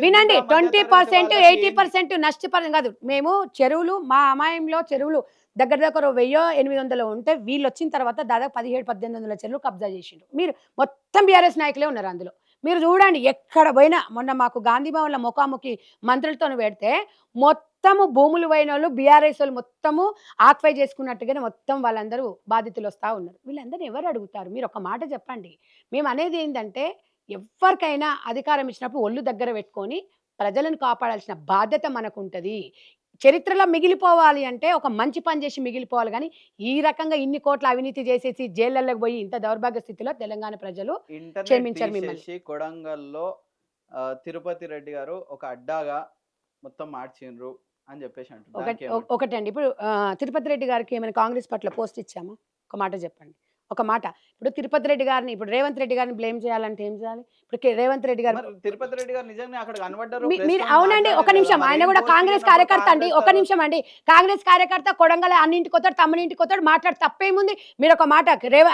వినండి, 20% 80% నష్టపరం కాదు. మేము చెరువులు మా అమాయంలో చెరువులు దగ్గర 1800 ఉంటే వీళ్ళు వచ్చిన తర్వాత దాదాపు 1700-1800 చెరువులు కబ్జా చేసిండ్రు. మీరు మొత్తం బీఆర్ఎస్ నాయకులే ఉన్నారు అందులో. మీరు చూడండి ఎక్కడ పోయినా, మొన్న మాకు గాంధీ భవన్లో ముఖాముఖి మంత్రులతో పెడితే మొత్తము భూములు పోయిన వాళ్ళు బీఆర్ఎస్ వాళ్ళు మొత్తము ఆక్వై చేసుకున్నట్టుగానే మొత్తం వాళ్ళందరూ బాధితులు వస్తూ ఉన్నారు. వీళ్ళందరూ ఎవరు అడుగుతారు? మీరు ఒక మాట చెప్పండి. మేము అనేది ఏంటంటే ఎవరికైనా అధికారం ఇచ్చినప్పుడు ఒళ్ళు దగ్గర పెట్టుకొని ప్రజలను కాపాడాల్సిన బాధ్యత మనకు ఉంటుంది. చరిత్రలో మిగిలిపోవాలి అంటే ఒక మంచి పని చేసి మిగిలిపోవాలి. కానీ ఈ రకంగా ఇన్ని కోట్ల అవినీతి చేసేసి జైళ్ళకి పోయి ఇంత దౌర్భాగ్య స్థితిలో తెలంగాణ ప్రజలు క్షమించారు మిమ్మల్ని. కొడంగల్లో తిరుపతి రెడ్డి గారు ఒక అడ్డాగా మొత్తం మార్చిండ్రు అని చెప్పేసి అంటున్నారు. ఒకటండి, ఇప్పుడు తిరుపతి రెడ్డి గారికి ఏమైనా కాంగ్రెస్ పట్ల పోస్ట్ ఇచ్చామా? ఒక మాట చెప్పండి, ఒక మాట. ఇప్పుడు తిరుపతి రెడ్డి గారిని, ఇప్పుడు రేవంత్ రెడ్డి గారిని బ్లేమ్ చేయాలంటే ఏం చేయాలి? ఇప్పుడు రేవంత్ రెడ్డి గారు, తిరుపతి రెడ్డి గారు నిజంగా అక్కడ కనబడ్డారు. మీరు అవునండి, ఒక నిమిషం, ఆయన కూడా కాంగ్రెస్ కార్యకర్త అండి. ఒక నిమిషం అండి, కాంగ్రెస్ కార్యకర్త కొడంగల్ అన్నింటికి వస్తాడు, తమ్మునింటికి వస్తాడు, మాట్లాడి తప్పేముంది? మీరు ఒక మాట,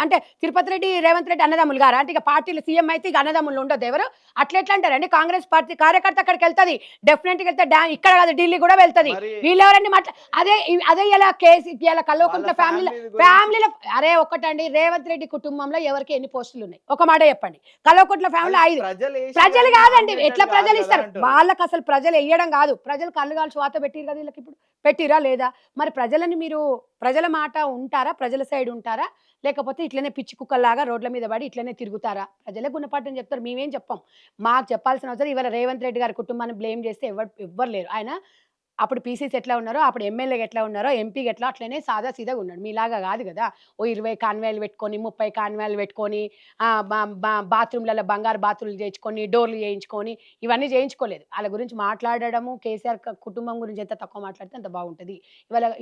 అంటే తిరుపతి రెడ్డి రేవంత్ రెడ్డి అన్నదమ్ములు గారు అంటే ఇక పార్టీలు సీఎం అయితే ఇక అన్నదమ్ములు ఉండదు ఎవరు? అట్లా ఎట్లా అంటారండి? కాంగ్రెస్ పార్టీ కార్యకర్త అక్కడికి వెళ్తుంది, డెఫినెట్ గా వెళ్తే ఇక్కడ కాదు ఢిల్లీ కూడా వెళ్తుంది. వీళ్ళెవరండి అదే ఇలా కేసు ఇలా కల్వకుంట్ల ఫ్యామిలీలో అరే ఒక్కటండి, రేవంత్ రెడ్డి కుటుంబంలో ఎవరికి ఎన్ని పోస్టులు ఉన్నాయి? ఒక మాట చెప్పండి. కల్వకుంట్ల ఫ్యామిలీ 5 ప్రజలు కాదండి, ఎట్లా ప్రజలు ఇస్తారు? వాళ్ళకి అసలు ప్రజలు వేయడం కాదు, ప్రజలు కళ్ళు కాల్చి వాత పెట్టిరు కదా వీళ్ళకి. ఇప్పుడు పెట్టిరా లేదా? మరి ప్రజలని మీరు ప్రజల మాట ఉంటారా? ప్రజల సైడ్ ఉంటారా? లేకపోతే ఇట్లనే పిచ్చి కుక్కల్లాగా రోడ్ల మీద పడి ఇట్లనే తిరుగుతారా? ప్రజలే గుణపాఠం చెప్తారు, మేమేం చెప్పాం. మాకు చెప్పాల్సిన అవసరం ఇవాళ రేవంత్ రెడ్డి గారి కుటుంబాన్ని బ్లేమ్ చేస్తే ఎవ్వరు లేరు. ఆయన అప్పుడు పీసీసీ ఎట్లా ఉన్నారో, అప్పుడు ఎమ్మెల్యేగా ఎట్లా ఉన్నారో, ఎంపీకి ఎట్లా అట్లనే సాదా సీదాగా ఉన్నాడు. మీలాగా కాదు కదా, ఓ 20 కాన్వాయిలు పెట్టుకొని 30 కాన్వాయిలు పెట్టుకొని బాత్రూమ్లలో బంగారు బాత్రూమ్లు చేయించుకొని డోర్లు చేయించుకొని ఇవన్నీ చేయించుకోలేదు. వాళ్ళ గురించి మాట్లాడడము, కేసీఆర్ కుటుంబం గురించి ఎంత తక్కువ మాట్లాడితే అంత బాగుంటుంది.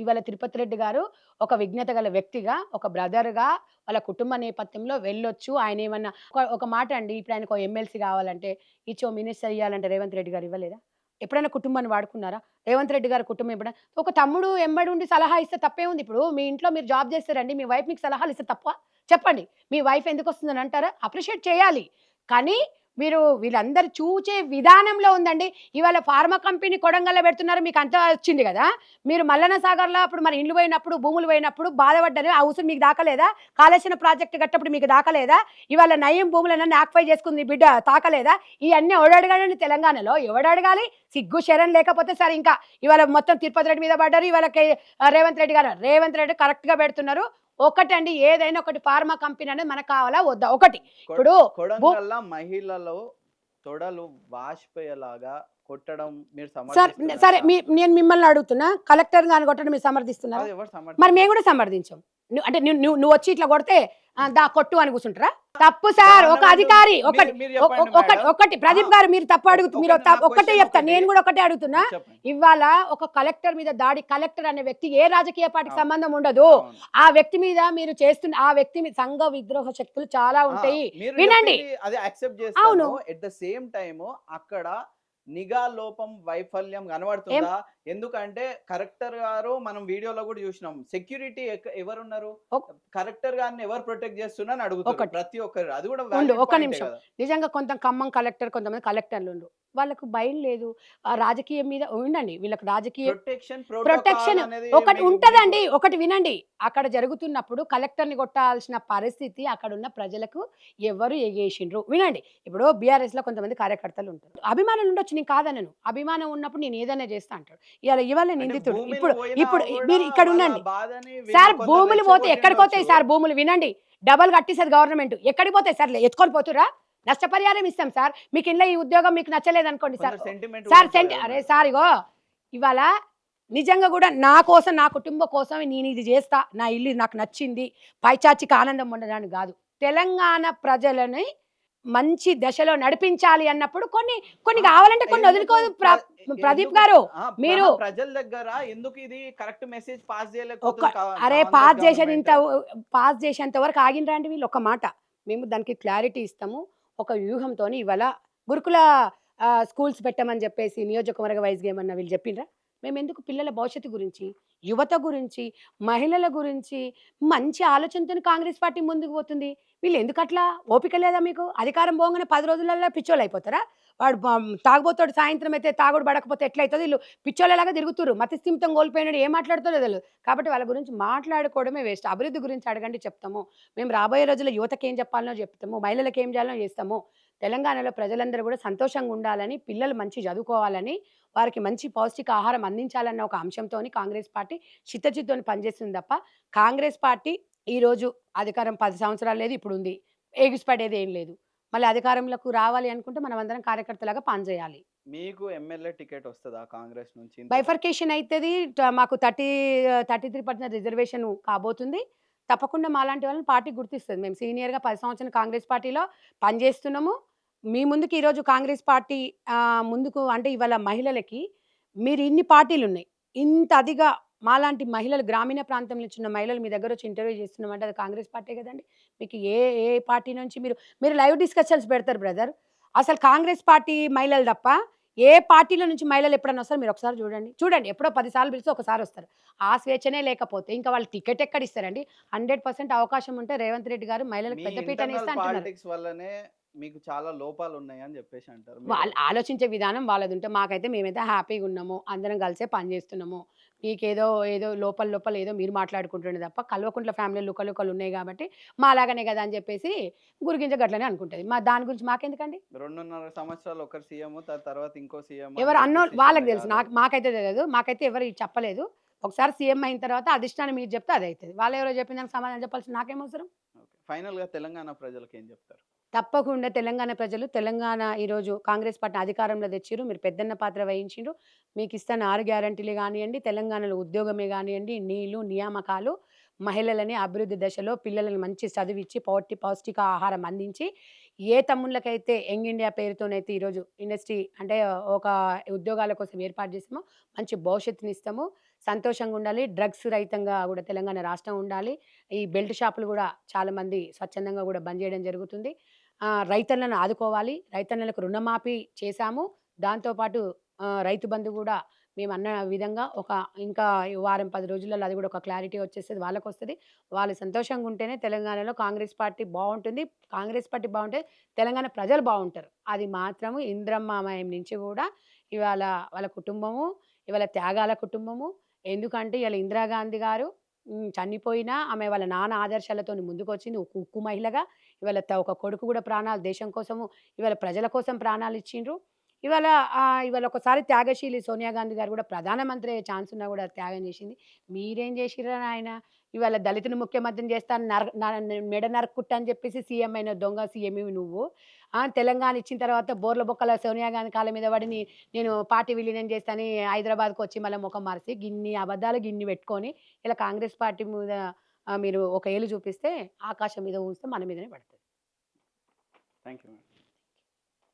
ఇవాళ తిరుపతి రెడ్డి గారు ఒక విజ్ఞత గల వ్యక్తిగా, ఒక బ్రదర్గా వాళ్ళ కుటుంబ నేపథ్యంలో వెళ్ళొచ్చు. ఆయన ఏమన్నా ఒక మాట అండి, ఇప్పుడు ఆయనకు ఎమ్మెల్సీ కావాలంటే ఇచ్చో మినిస్టర్ ఇవ్వాలంటే రేవంత్ రెడ్డి గారు ఇవ్వలేదా? ఎప్పుడైనా కుటుంబాన్ని వాడుకున్నారా? రేవంత్ రెడ్డి గారి కుటుంబం ఎప్పుడైనా ఒక తమ్ముడు ఎంబడి ఉండి సలహా ఇస్తే తప్పే ఉంది? ఇప్పుడు మీ ఇంట్లో మీరు జాబ్ చేస్తారండి, మీ వైఫ్ మీకు సలహాలు ఇస్తే తప్ప? చెప్పండి, మీ వైఫ్ ఎందుకు వస్తుందని అంటారా? అప్రిషియేట్ చేయాలి. కానీ మీరు వీళ్ళందరూ చూచే విధానంలో ఉందండి. ఇవాళ ఫార్మా కంపెనీ కొడంగల్లో పెడుతున్నారు, మీకు అంతా వచ్చింది కదా. మీరు మల్లన్న సాగర్లో అప్పుడు మరి ఇండ్లు పోయినప్పుడు భూములు పోయినప్పుడు బాధపడ్డారు, ఆ అవసరం మీకు దాకలేదా? కాళేశ్వరం ప్రాజెక్టు కట్టప్పుడు మీకు దాకలేదా? ఇవాళ నయం భూములన్నీ ఆక్వై చేసుకుంది బిడ్డ తాకలేదా? ఇవన్నీ ఎవడడగాలండి తెలంగాణలో? ఎవడడగాలి? సిగ్గు శరణ్ లేకపోతే సరే. ఇంకా ఇవాళ మొత్తం తిరుపతి రెడ్డి మీద పడ్డారు, ఇవాళ రేవంత్ రెడ్డి కరెక్ట్గా పెడుతున్నారు. ఒకటండి, ఏదైనా ఒకటి ఫార్మా కంపెనీ అనేది మనకు కావాలా వద్దా? ఒకటి ఇప్పుడు మహిళలు తొడలు వాసిపోయేలాగా కొట్టడం మీరు సరే నేను మిమ్మల్ని అడుగుతున్నా, కలెక్టర్ గాని కొట్టడం మీరు సమర్థిస్తున్నారు? మరి మేము కూడా సమర్థించాం. అంటే నువ్వు వచ్చి ఇట్లా కొడితే దా కొట్టు అని కూర్చుంటారా? తప్పు సార్. ఒక అధికారి ఒకటి ప్రదీప్ గారు మీరు తప్పు మీరు ఒక్కటే చెప్తారు, నేను కూడా ఒకటే అడుగుతున్నా. ఇవాళ ఒక కలెక్టర్ మీద దాడి, కలెక్టర్ అనే వ్యక్తి ఏ రాజకీయ పార్టీకి సంబంధం ఉండదు. ఆ వ్యక్తి మీద మీరు చేస్తున్న ఆ వ్యక్తి మీద సంఘ విద్రోహ శక్తులు చాలా ఉంటాయి. వినండి, అది యాక్సెప్ట్ చేస్తాను. అవును, ఎట్ ద సేమ్ టైం అక్కడ నిఘా లోపం వైఫల్యం కనబడుతుందా? ఎందుకంటే కలెక్టర్ గారు మనం వీడియోలో కూడా చూసినాం. సెక్యూరిటీ ఎవరున్నారు? ఒక్ కలెక్టర్ గారిని ఎవరు ప్రొటెక్ట్ చేస్తున్నారు అని అడుగుతారు ఒకటి ప్రతి ఒక్కరు. అది కూడా ఉండు. వాలిడ్ ఒక్క పాయింటే నిమిషం. కదా! నిజంగా ఖమ్మం కలెక్టర్ కొంతమంది కలెక్టర్లుండ్రు. వాళ్ళకు భయం లేదు. రాజకీయం మీద ఉండండి. వీళ్ళకి రాజకీయ ప్రొటెక్షన్ ప్రోటోకాల్ ప్రొటెక్షన్ అనేది ఒకటి మీకు ఉంటదండి. ఒకటి వినండి. అక్కడ జరుగుతున్నప్పుడు కలెక్టర్‌ని కొట్టాల్సిన పరిస్థితి అక్కడున్న ప్రజలకు ఎవరు ఎగేసిండ్రు. వినండి. ఇప్పుడు బీఆర్ఎస్‌లో కొంతమంది కార్యకర్తలుంటారు. అభిమానులు ఉండొచ్చు. నేను కాదనను. అభిమానం ఉన్నప్పుడు నేను ఏదైనా చేస్తా అంటాడు. ఇవాళ అంటే నిందితుడు. భూమిలు ఇప్పుడు పోయినా ఇప్పుడు కూడా మీరు ఇక్కడ వాళ్ళ ఉండండి. బాధని సార్ వీళ్ళు కొంత భూములు పోతే ఎక్కడికొతాయి రెచ్చగొట్టిండొచ్చు. సార్ భూములు? వినండి. డబల్ కట్టిస్తది గవర్నమెంట్. ఎక్కడికి పోతాయి సార్? ఎత్తుకొని పోతుర్రా? నష్టపరిహారం ఇస్తాం సార్. మీకు ఇండ్ల ఈ ఉద్యోగం మీకు నచ్చలేదనుకోండి సార్. కొందరు సెంటిమెంట్ కూడా సార్ ఉంటది కదా అరే మేడం. సార్ ఇగో ఇవాళ నిజంగా గూడా నా కోసం, నా కుటుంబం కోసం నేనిది జేస్తా. నా ఇల్లు నాకు నచ్చింది. పైచాచికి ఆనందం ఉండడానికి గాదు. తెలంగాణ ప్రజలని మంచి దశలో నడిపించాలి అన్నప్పుడు కొన్ని ఆ! గావాలంటే కొన్ని ఎందుకు వదులుకోదు ప్రదీప్ ఎందుకు గారు. ఆ! మీరు ప్రజల దగ్గర ఎందుకు ఇది కరెక్ట్ మెసేజ్ పాస్ ఒక్క చేయలేకపోతుంది అరే కాంగ్రెస్ గవర్నమెంట్? పాస్ చేసేంత వరకు ఆగిండ్రా అండి వీళ్ళు. ఒక్క మాట. మేము దానికి క్లారిటీ ఇస్తాము. ఒక వ్యూహంతోని ఇవాళ గురుకుల స్కూల్స్ పెట్టమని జెప్పేసి నియోజకవర్గ వైస్‌గా ఏమన్నా వీళ్ళు జెప్పిండ్రా? మేమెందుకు పిల్లల భవిష్యత్తు గురించి, యువత గురించి, మహిళల గురించి మంచి ఆలోచనతోని కాంగ్రెస్ పార్టీ ముందుకు పోతుంది. వీళ్ళెందుకట్లా? ఓపిక లేదా మీకు? అధికారం పోంగానే 10 రోజులల్లో పిచ్చోళ్ళయిపోతారా? వాడు తాగుబోతోడు సాయంత్రం అయితే తాగుడు పడకపోతే ఎట్లయితదో ఈళ్ళు పిచ్చోళ్ళలాగా తిరుగుతుర్రు. మతిస్థిమితం కోల్పోయినోడు ఏం మాట్లాడుతాడో తెలవదు. కాబట్టి వాళ్ళ గురించి మాట్లాడుకోవడమే వేస్ట్. అభివృద్ధి గురించి అడగండి చెప్తాము. మేము రాబోయే రోజుల్లో యువతకేం చెప్పాలనో చెప్తాము. మహిళలకేం చేయాలనో చేస్తాము. తెలంగాణలో ప్రజలందరూ కూడా సంతోషంగా ఉండాలని, పిల్లలు మంచి చదువుకోవాలని, వారికి మంచి పౌష్టికాహారం అందించాలన్న ఒక అంశంతోని కాంగ్రెస్ పార్టీ చిత్తశుద్ధితోని పనిచేస్తుంది తప్ప, కాంగ్రెస్ పార్టీ ఈరోజు అధికారం 10 సంవత్సరాలు లేదు ఇప్పుడుంది. ఎగిసిపడేది ఏం లేదు. మళ్ళీ అధికారంలోకి రావాలి అనుకుంటే మనమందరం కార్యకర్తలాగా పనిచేయాలి. మీకు ఎమ్మెల్యే టికెట్ వస్తదా కాంగ్రెస్ నుంచి? బైఫర్కేషన్ అయితది. మాకు 33% రిజర్వేషన్ కాబోతుంది. తప్పకుండా మాలాంటి వాళ్ళని పార్టీ గుర్తిస్తది. మేము సీనియర్‌గా 10 సంవత్సరాలు కాంగ్రెస్ పార్టీలో పనిచేస్తున్నాము. మీ ముందుకు ఈరోజు కాంగ్రెస్ పార్టీ ముందుకు అంటే ఇవాళ మహిళలకి మీరు ఇన్ని పార్టీలున్నాయి. ఇంత అదిగా మాలాంటి మహిళలు గ్రామీణ ప్రాంతం నుంచి ఉన్న మహిళలు మీ దగ్గరొచ్చి ఇంటర్వ్యూ చేస్తున్నామంటే అది కాంగ్రెస్ పార్టీ గదండీ! మీకు ఏ పార్టీ నుంచి మీరు లైవ్ డిస్కషన్స్ పెడతారు బ్రదర్. అసలు కాంగ్రెస్ పార్టీ మహిళలు తప్ప ఏ పార్టీలో నుంచి మహిళలు ఎప్పుడన్నా వస్తారో మీరొకసారి చూడండి. చూడండి ఎప్పుడో 10 సార్లు పిలిస్తే ఒకసారొస్తారు. ఆ స్వేచ్ఛనే లేకపోతే ఇంకా వాళ్ళు టికెట్ ఎక్కడిస్తారండి? 100% అవకాశం ఉంటే రేవంత్ రెడ్డి గారు మహిళలకు మీ పెద్ద పీటనే ఇంటర్నల్ ఇస్తా అంటున్నారు. పాలిటిక్స్ వల్లనే మీకు చాలా లోపాలున్నాయని జెప్పేసి అంటారు. వాళ్ళు ఆలోచించే విధానం వాళ్ళదుంటే మాకైతే మేమైతే హ్యాపీగున్నాము. అందరం కలిసే పని జేస్తున్నాము. ఏదో లోపల ఏదో మీరు మాట్లాడుకుంటుండే తప్ప కల్వకుంట్ల ఫ్యామిలీలో లుకలుకలున్నాయి గాబట్టి మాలాగానే గదా! అని జెప్పేసి గురిగింజ గట్లనే అనుకుంటది. దాని గురించి మాకెందుకండి? 2.5 సంవత్సరాలు ఒకరు సీఎం తర్వాత ఇంకో సీఎం ఎవరు అనేది అన్నోళ్ళు డెసిషన్ వాళ్ళకి తెలుసు. కాదు. మాకైతే తెలీదు. మాకైతే ఎవరు చెప్పలేదు. ఒకసారి సీఎం అయిన తర్వాత అధిష్టానం మీరు చెప్తే అదైతది. వాళ్ళెవరో చెప్పిన దానికి సమాధానం చెప్పాల్సిన నాకేమవసరం? ఓకే. ఫైనల్‌గా తెలంగాణ ప్రజలకి ఏం జెప్తారు? తప్పకుండా తెలంగాణ ప్రజలు ఈరోజు కాంగ్రెస్ పార్టీ అధికారంలో తెచ్చిర్రు. మీరు పెద్దన్న పాత్ర వహించిండ్రు. మీకిస్తున్న 6 గ్యారంటీలు గానియండి, తెలంగాణలో ఉద్యోగమే గానియండి, నీళ్లు, నియామకాలు, మహిళలని అభివృద్ధి దశలో పిల్లలని మంచి చదివిచ్చి పౌష్టిక ఆహారం అందించి, ఏ తమ్ముళ్ళకైతే యంగ్ ఇండియా పేరుతోనైతే ఈరోజు ఇండస్ట్రీ అంటే ఒక ఉద్యోగాల కోసం ఏర్పాటు చేసామో, మంచి భవిష్యత్తునిస్తాము. సంతోషంగా ఉండాలి. డ్రగ్స్ రహితంగా గూడా తెలంగాణ రాష్ట్రం ఉండాలి. ఈ బెల్ట్ షాపులు గూడా చాలామంది స్వచ్ఛందంగా గూడా బంద్ చేయడం జరుగుతుంది. రైతన్నలను ఆదుకోవాలి. రైతన్నలకు రుణమాఫీ చేశాము. దాంతో పాటు రైతు బంధు గూడా మేమన్న విధంగా ఇంకా వారం, 10 రోజులలో అది గూడా ఒక క్లారిటీ వచ్చేస్తది. వాళ్ళకొస్తది. వాళ్ళు సంతోషంగా ఉంటేనే తెలంగాణలో కాంగ్రెస్ పార్టీ బావుంటుంది. కాంగ్రెస్ పార్టీ బావుంటే తెలంగాణ ప్రజలు బావుంటారు. అది మాత్రము ఇందిరమ్మ నుంచి గూడా ఇవాళ వాళ్ళ కుటుంబము, ఇవాళ త్యాగాల కుటుంబము. ఎందుకంటే ఇయాల ఇందిరాగాంధీ గారు చనిపోయినా ఆమె వాళ్ళ నాన్న ఆదర్శాలతోని ముందుకొచ్చింది. ఒక ఉక్కు మహిళగా. ఇవాళ ఒక కొడుకు గూడా ప్రాణాలు దేశం కోసము, ఇవాళ ప్రజల కోసం ప్రాణాలిచ్చిండ్రు. ఇవాళ ఇవాళ ఒకసారి త్యాగశీలి సోనియా గాంధీ గారు గూడా ప్రధానమంత్రి అయ్యే ఛాన్స్ ఉన్నా గూడా త్యాగం జేసింది. మీరేం జేసిర్రురా నాయన? ఇవాళ దళితుని ముఖ్యమంత్రిని చేస్తాను మెడ నరుక్కుంటా అని జెప్పేసి సీఎం అయిన దొంగ సీఎంవి నువ్వు. తెలంగాణ ఇచ్చిన తర్వాత బోర్ల బొక్కల సోనియా గాంధీ కాళ్ళ మీద పడి నేను పార్టీ విలీనం చేస్తానని హైదరాబాద్‌కొచ్చి మళ్ళా మొఖం మారిసి గిన్ని అబద్ధాలు గిన్ని పెట్టుకొని ఇలా కాంగ్రెస్ పార్టీ మీద మీరు ఒక ఏలు చూపిస్తే ఆకాశం మీద ఊస్తే మన మీదనే పడతది. Thank you madam.